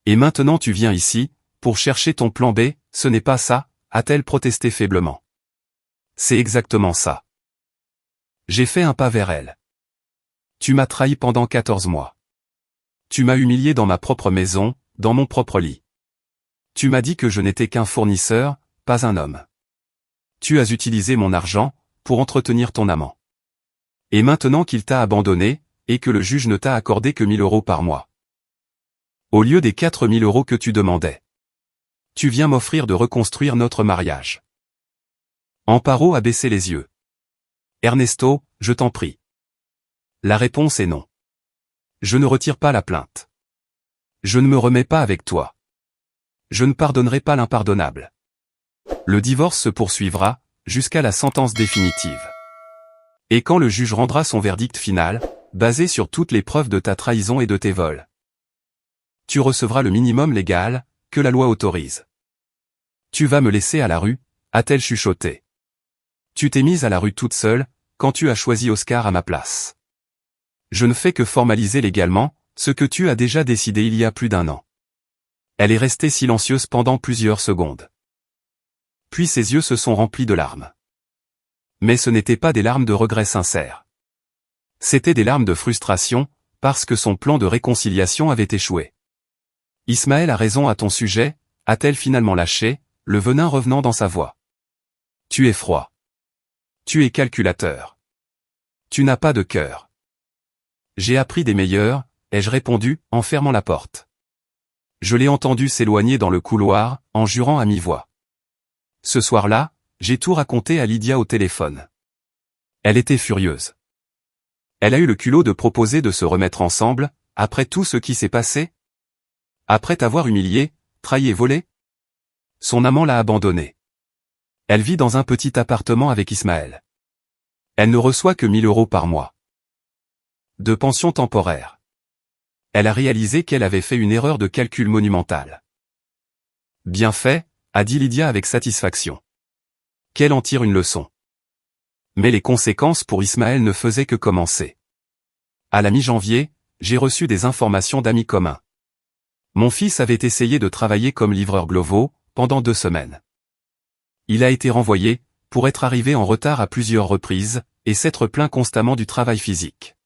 Et maintenant tu viens ici, pour chercher ton plan B, ce n'est pas ça, a-t-elle protesté faiblement. C'est exactement ça. J'ai fait un pas vers elle. Tu m'as trahi pendant 14 mois. Tu m'as humilié dans ma propre maison, dans mon propre lit. Tu m'as dit que je n'étais qu'un fournisseur, pas un homme. Tu as utilisé mon argent, pour entretenir ton amant. Et maintenant qu'il t'a abandonné, et que le juge ne t'a accordé que 1 000 euros par mois. Au lieu des 4 000 euros que tu demandais. Tu viens m'offrir de reconstruire notre mariage. Amparo a baissé les yeux. Ernesto, je t'en prie. La réponse est non. Je ne retire pas la plainte. Je ne me remets pas avec toi. Je ne pardonnerai pas l'impardonnable. Le divorce se poursuivra, jusqu'à la sentence définitive. Et quand le juge rendra son verdict final, basé sur toutes les preuves de ta trahison et de tes vols, tu recevras le minimum légal, que la loi autorise. Tu vas me laisser à la rue, a-t-elle chuchoté. Tu t'es mise à la rue toute seule, quand tu as choisi Oscar à ma place. Je ne fais que formaliser légalement, ce que tu as déjà décidé il y a plus d'1 an. Elle est restée silencieuse pendant plusieurs secondes. Puis ses yeux se sont remplis de larmes. Mais ce n'étaient pas des larmes de regret sincère. C'étaient des larmes de frustration, parce que son plan de réconciliation avait échoué. Ismaël a raison à ton sujet, a-t-elle finalement lâché, le venin revenant dans sa voix. Tu es froid. Tu es calculateur. Tu n'as pas de cœur. J'ai appris des meilleurs, ai-je répondu, en fermant la porte. Je l'ai entendu s'éloigner dans le couloir, en jurant à mi-voix. Ce soir-là, j'ai tout raconté à Lydia au téléphone. Elle était furieuse. Elle a eu le culot de proposer de se remettre ensemble, après tout ce qui s'est passé. Après t'avoir humilié, trahi et volé. Son amant l'a abandonnée. Elle vit dans un petit appartement avec Ismaël. Elle ne reçoit que 1 000 € par mois. De pension temporaire. Elle a réalisé qu'elle avait fait une erreur de calcul monumentale. Bien fait, a dit Lydia avec satisfaction. Qu'elle en tire une leçon. Mais les conséquences pour Ismaël ne faisaient que commencer. À la mi-janvier, j'ai reçu des informations d'amis communs. Mon fils avait essayé de travailler comme livreur Glovo, pendant 2 semaines. Il a été renvoyé, pour être arrivé en retard à plusieurs reprises, et s'être plaint constamment du travail physique.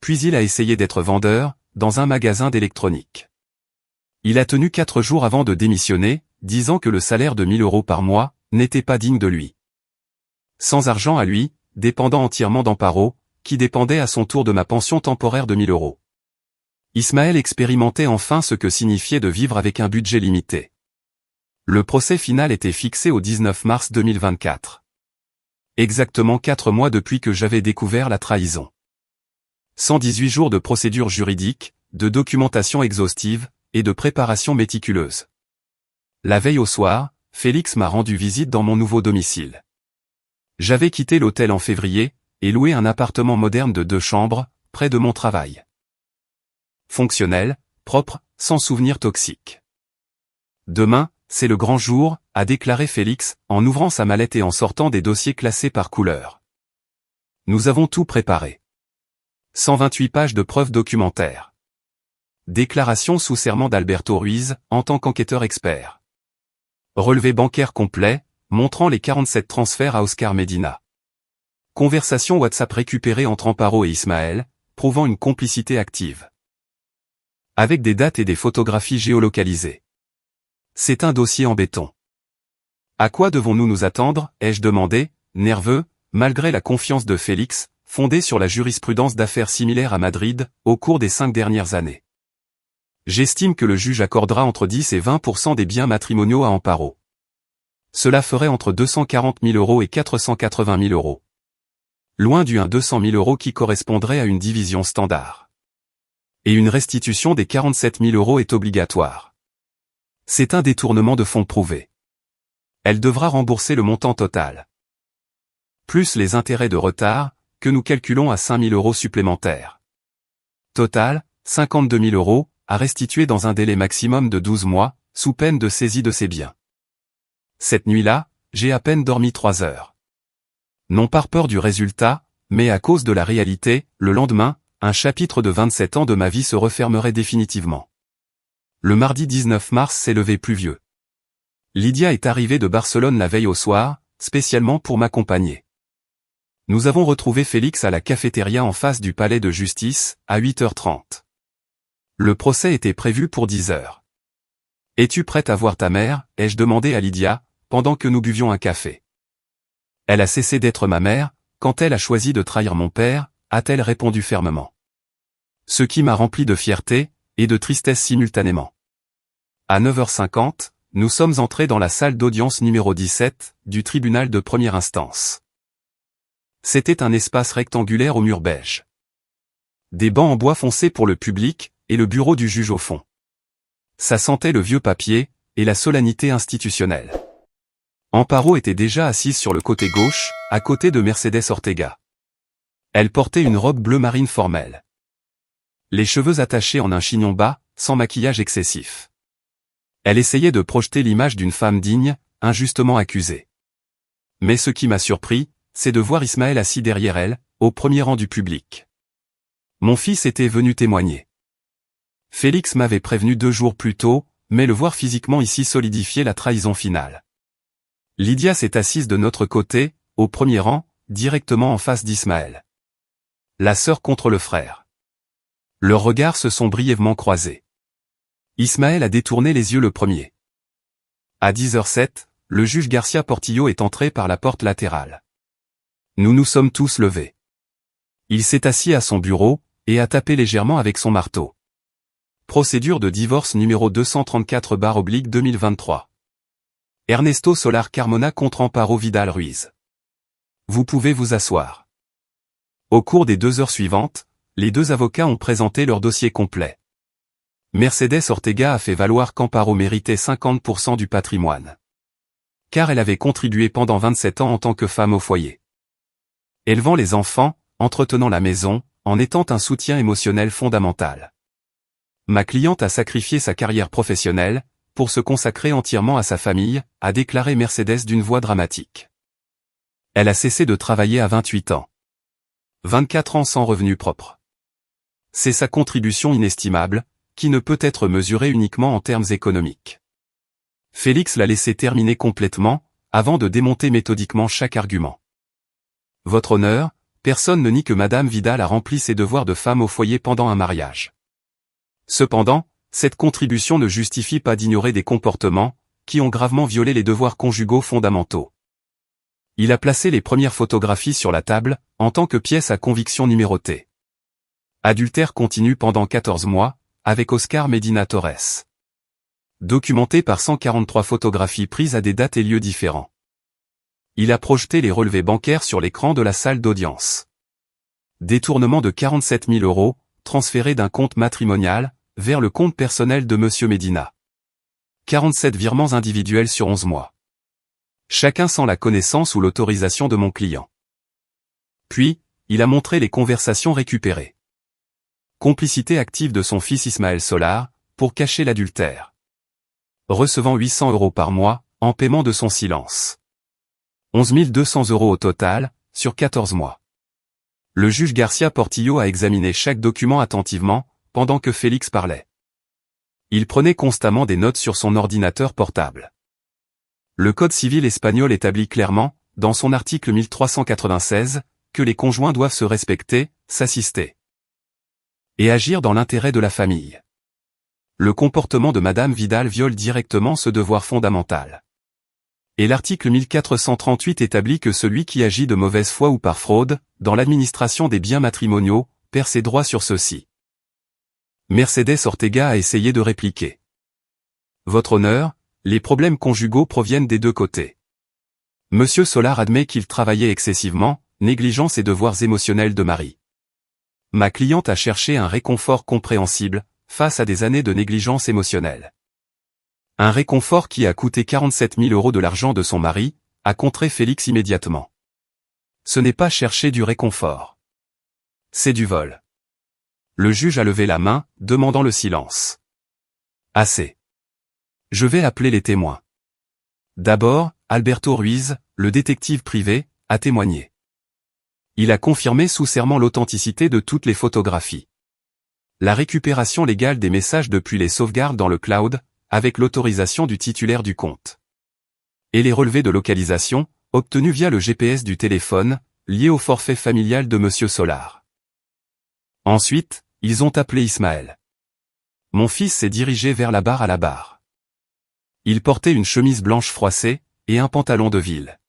Puis il a essayé d'être vendeur, dans un magasin d'électronique. Il a tenu 4 jours avant de démissionner, disant que le salaire de 1 000 € par mois, n'était pas digne de lui. Sans argent à lui, dépendant entièrement d'Amparo, qui dépendait à son tour de ma pension temporaire de 1 000 €. Ismaël expérimentait enfin ce que signifiait de vivre avec un budget limité. Le procès final était fixé au 19 mars 2024. Exactement 4 mois depuis que j'avais découvert la trahison. 118 jours de procédure juridique, de documentation exhaustive, et de préparation méticuleuse. La veille au soir, Félix m'a rendu visite dans mon nouveau domicile. J'avais quitté l'hôtel en février, et loué un appartement moderne de 2 chambres, près de mon travail. Fonctionnel, propre, sans souvenirs toxiques. Demain, c'est le grand jour, a déclaré Félix, en ouvrant sa mallette et en sortant des dossiers classés par couleur. Nous avons tout préparé. 128 pages de preuves documentaires. Déclaration sous serment d'Alberto Ruiz, en tant qu'enquêteur expert. Relevé bancaire complet, montrant les 47 transferts à Oscar Medina. Conversation WhatsApp récupérée entre Amparo et Ismaël, prouvant une complicité active. Avec des dates et des photographies géolocalisées. C'est un dossier en béton. À quoi devons-nous nous attendre, ai-je demandé, nerveux, malgré la confiance de Félix, fondée sur la jurisprudence d'affaires similaires à Madrid, au cours des 5 dernières années. J'estime que le juge accordera entre 10 et 20% des biens matrimoniaux à Amparo. Cela ferait entre 240 000 € et 480 000 €. Loin du 200 000 € qui correspondrait à une division standard. Et une restitution des 47 000 € est obligatoire. C'est un détournement de fonds prouvé. Elle devra rembourser le montant total. Plus les intérêts de retard, que nous calculons à 5 000 € supplémentaires. Total, 52 000 € à restituer dans un délai maximum de 12 mois, sous peine de saisie de ses biens. Cette nuit-là, j'ai à peine dormi 3 heures. Non par peur du résultat, mais à cause de la réalité, le lendemain, un chapitre de 27 ans de ma vie se refermerait définitivement. Le mardi 19 mars s'est levé pluvieux. Lydia est arrivée de Barcelone la veille au soir, spécialement pour m'accompagner. Nous avons retrouvé Félix à la cafétéria en face du palais de justice, à 8h30. Le procès était prévu pour 10h. « Es-tu prête à voir ta mère ?» ai-je demandé à Lydia, pendant que nous buvions un café. Elle a cessé d'être ma mère, quand elle a choisi de trahir mon père, a-t-elle répondu fermement. Ce qui m'a rempli de fierté, et de tristesse simultanément. À 9h50, nous sommes entrés dans la salle d'audience numéro 17, du tribunal de première instance. C'était un espace rectangulaire au mur beige. Des bancs en bois foncé pour le public, et le bureau du juge au fond. Ça sentait le vieux papier, et la solennité institutionnelle. Amparo était déjà assise sur le côté gauche, à côté de Mercedes Ortega. Elle portait une robe bleu marine formelle. Les cheveux attachés en un chignon bas, sans maquillage excessif. Elle essayait de projeter l'image d'une femme digne, injustement accusée. Mais ce qui m'a surpris, c'est de voir Ismaël assis derrière elle, au premier rang du public. Mon fils était venu témoigner. Félix m'avait prévenu 2 jours plus tôt, mais le voir physiquement ici solidifiait la trahison finale. Lydia s'est assise de notre côté, au premier rang, directement en face d'Ismaël. La sœur contre le frère. Leurs regards se sont brièvement croisés. Ismaël a détourné les yeux le premier. À 10h07, le juge Garcia Portillo est entré par la porte latérale. Nous nous sommes tous levés. Il s'est assis à son bureau, et a tapé légèrement avec son marteau. Procédure de divorce numéro 234/2023. Ernesto Solar Carmona contre Amparo Vidal Ruiz. Vous pouvez vous asseoir. Au cours des 2 heures suivantes, les 2 avocats ont présenté leur dossier complet. Mercedes Ortega a fait valoir qu'Amparo méritait 50% du patrimoine. Car elle avait contribué pendant 27 ans en tant que femme au foyer. Élevant les enfants, entretenant la maison, en étant un soutien émotionnel fondamental. Ma cliente a sacrifié sa carrière professionnelle, pour se consacrer entièrement à sa famille, a déclaré Mercedes d'une voix dramatique. Elle a cessé de travailler à 28 ans. 24 ans sans revenu propre. C'est sa contribution inestimable, qui ne peut être mesurée uniquement en termes économiques. Félix l'a laissé terminer complètement, avant de démonter méthodiquement chaque argument. Votre honneur, personne ne nie que Madame Vidal a rempli ses devoirs de femme au foyer pendant un mariage. Cependant, cette contribution ne justifie pas d'ignorer des comportements, qui ont gravement violé les devoirs conjugaux fondamentaux. Il a placé les premières photographies sur la table, en tant que pièce à conviction numérotée. Adultère continu pendant 14 mois, avec Oscar Medina Torres. Documenté par 143 photographies prises à des dates et lieux différents. Il a projeté les relevés bancaires sur l'écran de la salle d'audience. Détournement de 47 000 €, transféré d'un compte matrimonial, vers le compte personnel de Monsieur Medina. 47 virements individuels sur 11 mois. Chacun sans la connaissance ou l'autorisation de mon client. Puis, il a montré les conversations récupérées. Complicité active de son fils Ismaël Solar, pour cacher l'adultère. Recevant 800 € par mois, en paiement de son silence. 11 200 € au total, sur 14 mois. Le juge Garcia Portillo a examiné chaque document attentivement, pendant que Félix parlait. Il prenait constamment des notes sur son ordinateur portable. Le Code civil espagnol établit clairement, dans son article 1396, que les conjoints doivent se respecter, s'assister et agir dans l'intérêt de la famille. Le comportement de Madame Vidal viole directement ce devoir fondamental. Et l'article 1438 établit que celui qui agit de mauvaise foi ou par fraude, dans l'administration des biens matrimoniaux, perd ses droits sur ceux-ci. Mercedes Ortega a essayé de répliquer. Votre honneur, les problèmes conjugaux proviennent des 2 côtés. Monsieur Solar admet qu'il travaillait excessivement, négligeant ses devoirs émotionnels de mari. Ma cliente a cherché un réconfort compréhensible, face à des années de négligence émotionnelle. Un réconfort qui a coûté 47 000 € de l'argent de son mari, a contré Félix immédiatement. Ce n'est pas chercher du réconfort. C'est du vol. Le juge a levé la main, demandant le silence. Assez. Je vais appeler les témoins. D'abord, Alberto Ruiz, le détective privé, a témoigné. Il a confirmé sous serment l'authenticité de toutes les photographies. La récupération légale des messages depuis les sauvegardes dans le cloud, avec l'autorisation du titulaire du compte. Et les relevés de localisation, obtenus via le GPS du téléphone, liés au forfait familial de Monsieur Solar. Ensuite, ils ont appelé Ismaël. Mon fils s'est dirigé vers la barre à la barre. Il portait une chemise blanche froissée, et un pantalon de ville.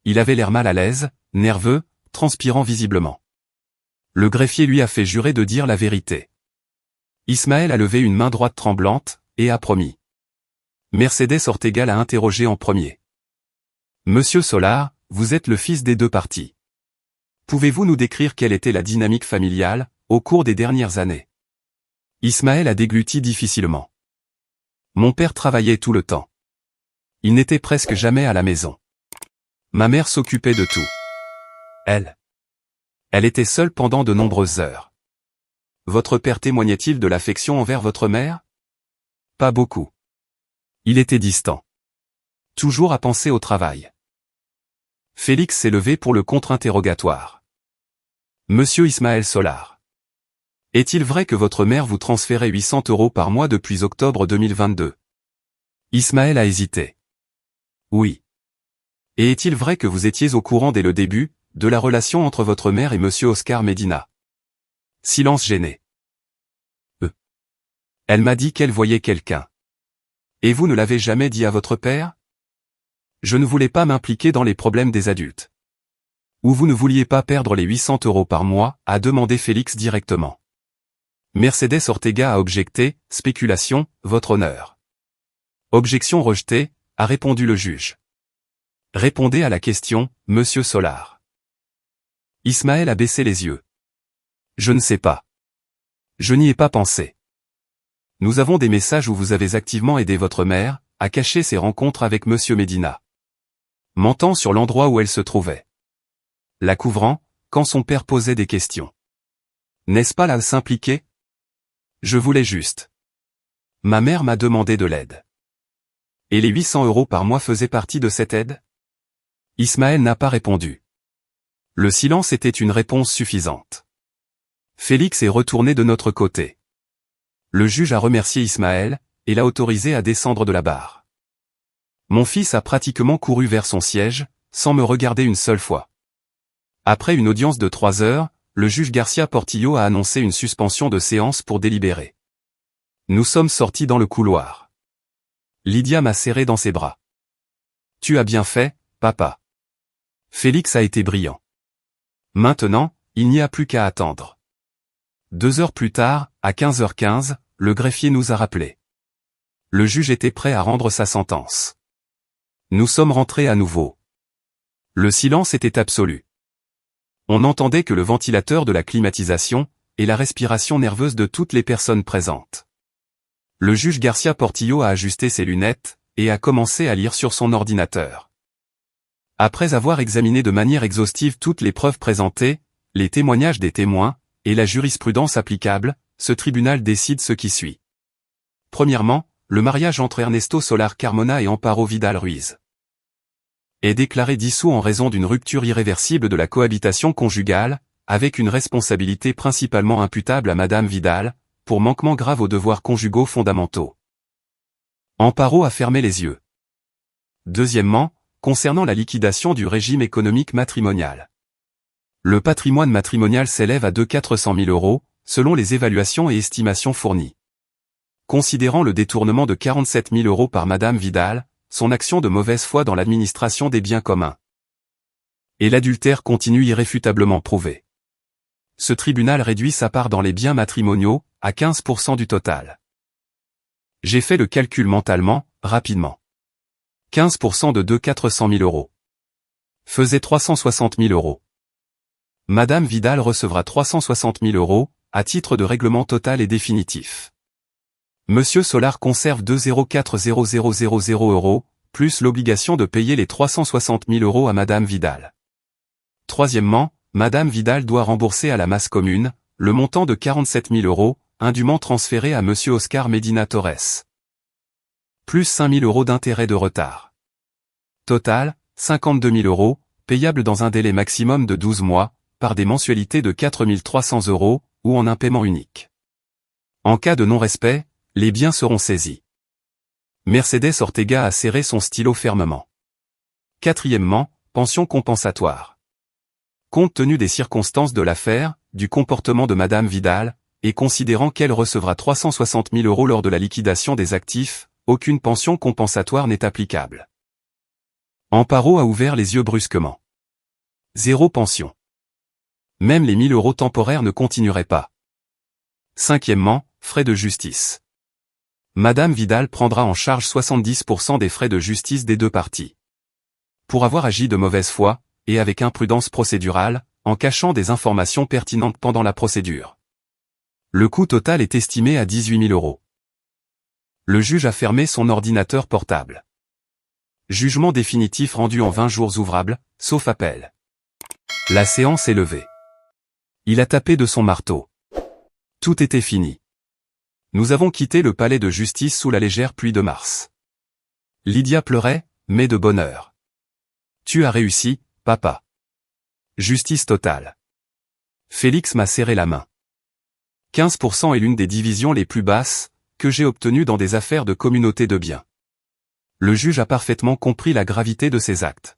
Il avait l'air mal à l'aise, nerveux, transpirant visiblement. Le greffier lui a fait jurer de dire la vérité. Ismaël a levé une main droite tremblante, et a promis. Mercedes Ortega l'a interrogé en premier. Monsieur Solar, vous êtes le fils des 2 parties. Pouvez-vous nous décrire quelle était la dynamique familiale, au cours des dernières années? Ismaël a dégluti difficilement. Mon père travaillait tout le temps. Il n'était presque jamais à la maison. Ma mère s'occupait de tout. Elle était seule pendant de nombreuses heures. Votre père témoignait-il de l'affection envers votre mère? Pas beaucoup. Il était distant. Toujours à penser au travail. Félix s'est levé pour le contre-interrogatoire. Monsieur Ismaël Solar. Est-il vrai que votre mère vous transférait 800 € par mois depuis octobre 2022? Ismaël a hésité. Oui. Et est-il vrai que vous étiez au courant dès le début, de la relation entre votre mère et monsieur Oscar Medina? Silence gêné. Elle m'a dit qu'elle voyait quelqu'un. Et vous ne l'avez jamais dit à votre père? Je ne voulais pas m'impliquer dans les problèmes des adultes. Ou vous ne vouliez pas perdre les 800 € par mois, a demandé Félix directement. Mercedes Ortega a objecté, spéculation, votre honneur. Objection rejetée, a répondu le juge. Répondez à la question, monsieur Solar. Ismaël a baissé les yeux. Je ne sais pas. Je n'y ai pas pensé. Nous avons des messages où vous avez activement aidé votre mère, à cacher ses rencontres avec monsieur Medina. Mentant sur l'endroit où elle se trouvait. La couvrant, quand son père posait des questions. N'est-ce pas là s'impliquer? Je voulais juste. Ma mère m'a demandé de l'aide. Et les 800 € par mois faisaient partie de cette aide? Ismaël n'a pas répondu. Le silence était une réponse suffisante. Félix est retourné de notre côté. Le juge a remercié Ismaël, et l'a autorisé à descendre de la barre. Mon fils a pratiquement couru vers son siège, sans me regarder une seule fois. Après une audience de 3 heures, le juge Garcia Portillo a annoncé une suspension de séance pour délibérer. Nous sommes sortis dans le couloir. Lydia m'a serré dans ses bras. Tu as bien fait, papa. Félix a été brillant. Maintenant, il n'y a plus qu'à attendre. 2 heures plus tard, à 15h15, le greffier nous a rappelés. Le juge était prêt à rendre sa sentence. Nous sommes rentrés à nouveau. Le silence était absolu. On n'entendait que le ventilateur de la climatisation, et la respiration nerveuse de toutes les personnes présentes. Le juge Garcia Portillo a ajusté ses lunettes, et a commencé à lire sur son ordinateur. Après avoir examiné de manière exhaustive toutes les preuves présentées, les témoignages des témoins, et la jurisprudence applicable, ce tribunal décide ce qui suit. Premièrement, le mariage entre Ernesto Solar Carmona et Amparo Vidal Ruiz est déclaré dissous en raison d'une rupture irréversible de la cohabitation conjugale, avec une responsabilité principalement imputable à Madame Vidal, pour manquement grave aux devoirs conjugaux fondamentaux. Amparo a fermé les yeux. Deuxièmement, concernant la liquidation du régime économique matrimonial. Le patrimoine matrimonial s'élève à 400 000 €, selon les évaluations et estimations fournies. Considérant le détournement de 47 000 € par Madame Vidal, son action de mauvaise foi dans l'administration des biens communs. Et l'adultère continue irréfutablement prouvé. Ce tribunal réduit sa part dans les biens matrimoniaux, à 15% du total. J'ai fait le calcul mentalement, rapidement. 15% de 400 000 € faisait 360 000 €. Madame Vidal recevra 360 000 € à titre de règlement total et définitif. Monsieur Solar conserve 204 000 €, plus l'obligation de payer les 360 000 € à Madame Vidal. Troisièmement, Madame Vidal doit rembourser à la masse commune, le montant de 47 000 €, indûment transféré à Monsieur Oscar Medina Torres. Plus 5 000 € d'intérêts de retard. Total, 52 000 €, payables dans un délai maximum de 12 mois, par des mensualités de 4 300 €, ou en un paiement unique. En cas de non-respect, les biens seront saisis. Mercedes Ortega a serré son stylo fermement. Quatrièmement, pension compensatoire. Compte tenu des circonstances de l'affaire, du comportement de Madame Vidal, et considérant qu'elle recevra 360 000 € lors de la liquidation des actifs, aucune pension compensatoire n'est applicable. Amparo a ouvert les yeux brusquement. 0 pension. Même les 1 000 € temporaires ne continueraient pas. Cinquièmement, frais de justice. Madame Vidal prendra en charge 70% des frais de justice des deux parties. Pour avoir agi de mauvaise foi, et avec imprudence procédurale, en cachant des informations pertinentes pendant la procédure. Le coût total est estimé à 18 000 €. Le juge a fermé son ordinateur portable. Jugement définitif rendu en 20 jours ouvrables, sauf appel. La séance est levée. Il a tapé de son marteau. Tout était fini. Nous avons quitté le palais de justice sous la légère pluie de mars. Lydia pleurait, mais de bonheur. Tu as réussi, papa. Justice totale. Félix m'a serré la main. 15% est l'une des divisions les plus basses que j'ai obtenues dans des affaires de communauté de biens. Le juge a parfaitement compris la gravité de ces actes.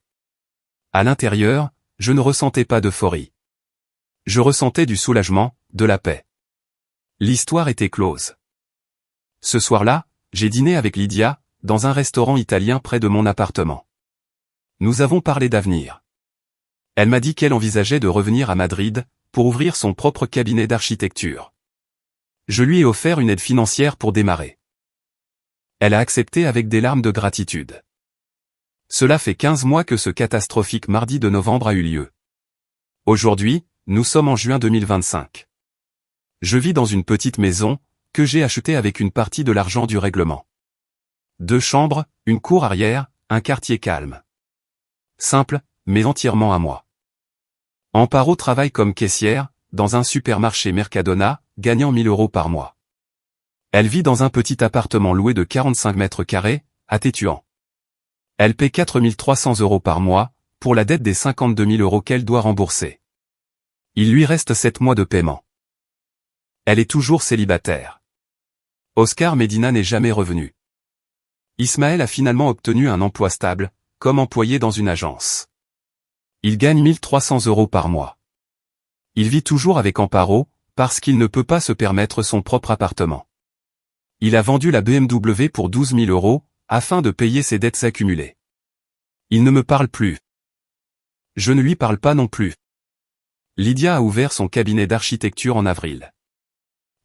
À l'intérieur, je ne ressentais pas d'euphorie. Je ressentais du soulagement, de la paix. L'histoire était close. Ce soir-là, j'ai dîné avec Lydia, dans un restaurant italien près de mon appartement. Nous avons parlé d'avenir. Elle m'a dit qu'elle envisageait de revenir à Madrid, pour ouvrir son propre cabinet d'architecture. Je lui ai offert une aide financière pour démarrer. Elle a accepté avec des larmes de gratitude. Cela fait 15 mois que ce catastrophique mardi de novembre a eu lieu. Aujourd'hui, nous sommes en juin 2025. Je vis dans une petite maison, que j'ai achetée avec une partie de l'argent du règlement. 2 chambres, une cour arrière, un quartier calme. Simple, mais entièrement à moi. Amparo travaille comme caissière, dans un supermarché Mercadona, gagnant 1 000 € par mois. Elle vit dans un petit appartement loué de 45 mètres carrés, à Tétuan. Elle paie 4 300 € par mois, pour la dette des 52 000 € qu'elle doit rembourser. Il lui reste 7 mois de paiement. Elle est toujours célibataire. Oscar Medina n'est jamais revenu. Ismaël a finalement obtenu un emploi stable, comme employé dans une agence. Il gagne 1 300 € par mois. Il vit toujours avec Amparo, parce qu'il ne peut pas se permettre son propre appartement. Il a vendu la BMW pour 12 000 €, afin de payer ses dettes accumulées. Il ne me parle plus. Je ne lui parle pas non plus. Lydia a ouvert son cabinet d'architecture en avril.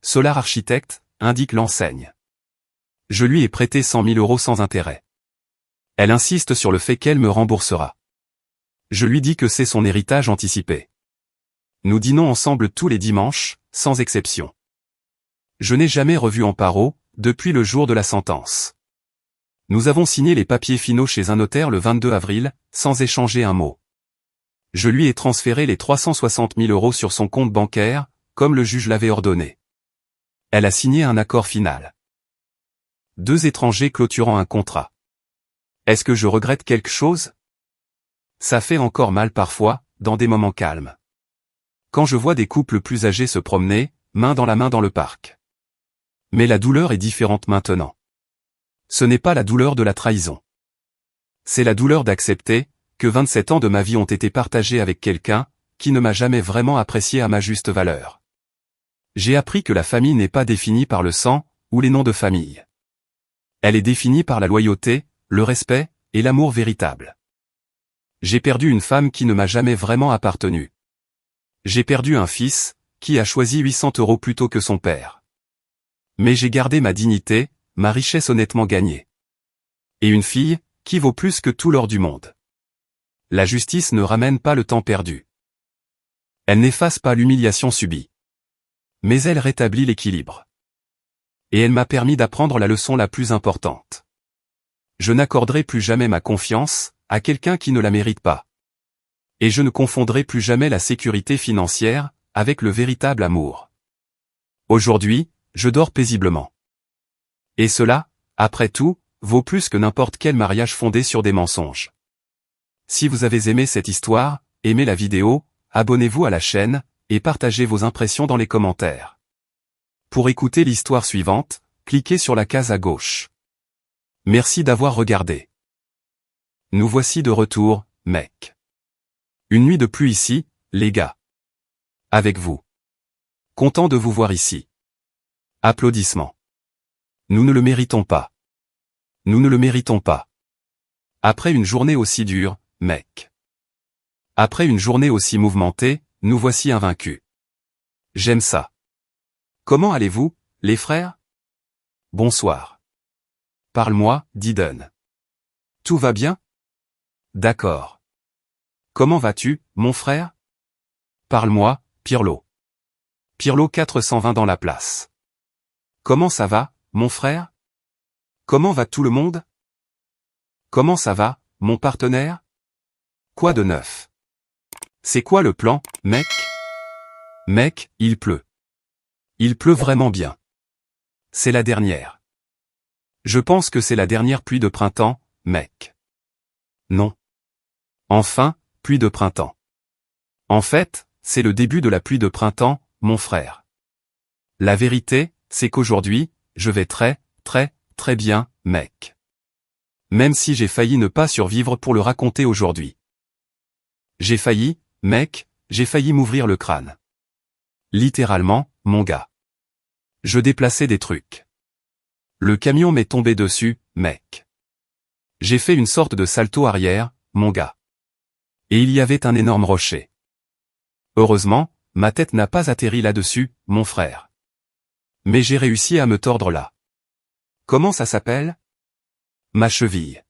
Solar Architect, indique l'enseigne. Je lui ai prêté 100 000 € sans intérêt. Elle insiste sur le fait qu'elle me remboursera. Je lui dis que c'est son héritage anticipé. Nous dînons ensemble tous les dimanches, sans exception. Je n'ai jamais revu Amparo, depuis le jour de la sentence. Nous avons signé les papiers finaux chez un notaire le 22 avril, sans échanger un mot. Je lui ai transféré les 360 000 € sur son compte bancaire, comme le juge l'avait ordonné. Elle a signé un accord final. 2 étrangers clôturant un contrat. Est-ce que je regrette quelque chose? Ça fait encore mal parfois, dans des moments calmes. Quand je vois des couples plus âgés se promener, main dans le parc. Mais la douleur est différente maintenant. Ce n'est pas la douleur de la trahison. C'est la douleur d'accepter que 27 ans de ma vie ont été partagés avec quelqu'un qui ne m'a jamais vraiment apprécié à ma juste valeur. J'ai appris que la famille n'est pas définie par le sang ou les noms de famille. Elle est définie par la loyauté, le respect et l'amour véritable. J'ai perdu une femme qui ne m'a jamais vraiment appartenu. J'ai perdu un fils qui a choisi 800 € plutôt que son père. Mais j'ai gardé ma dignité, ma richesse honnêtement gagnée. Et une fille qui vaut plus que tout l'or du monde. La justice ne ramène pas le temps perdu. Elle n'efface pas l'humiliation subie. Mais elle rétablit l'équilibre. Et elle m'a permis d'apprendre la leçon la plus importante. Je n'accorderai plus jamais ma confiance à quelqu'un qui ne la mérite pas. Et je ne confondrai plus jamais la sécurité financière avec le véritable amour. Aujourd'hui, je dors paisiblement. Et cela, après tout, vaut plus que n'importe quel mariage fondé sur des mensonges. Si vous avez aimé cette histoire, aimez la vidéo, abonnez-vous à la chaîne, et partagez vos impressions dans les commentaires. Pour écouter l'histoire suivante, cliquez sur la case à gauche. Merci d'avoir regardé. Nous voici de retour, mec. Une nuit de pluie ici, les gars. Avec vous. Content de vous voir ici. Applaudissements. Nous ne le méritons pas. Nous ne le méritons pas. Après une journée aussi dure, mec. Après une journée aussi mouvementée, nous voici invaincus. J'aime ça. Comment allez-vous, les frères? Bonsoir. Parle-moi, dit Dunn. Tout va bien? D'accord. Comment vas-tu, mon frère? Parle-moi, Pirlo. Pirlo 420 dans la place. Comment ça va, mon frère? Comment va tout le monde? Comment ça va, mon partenaire? Quoi de neuf? C'est quoi le plan, mec? Mec, il pleut. Il pleut vraiment bien. C'est la dernière. Je pense que c'est la dernière pluie de printemps, mec. Non. Enfin, pluie de printemps. En fait, c'est le début de la pluie de printemps, mon frère. La vérité, c'est qu'aujourd'hui, je vais très bien, mec. Même si j'ai failli ne pas survivre pour le raconter aujourd'hui. J'ai failli, mec, j'ai failli m'ouvrir le crâne. Littéralement, mon gars. Je déplaçais des trucs. Le camion m'est tombé dessus, mec. J'ai fait une sorte de salto arrière, mon gars. Et il y avait un énorme rocher. Heureusement, ma tête n'a pas atterri là-dessus, mon frère. Mais j'ai réussi à me tordre là. Comment ça s'appelle? Ma cheville.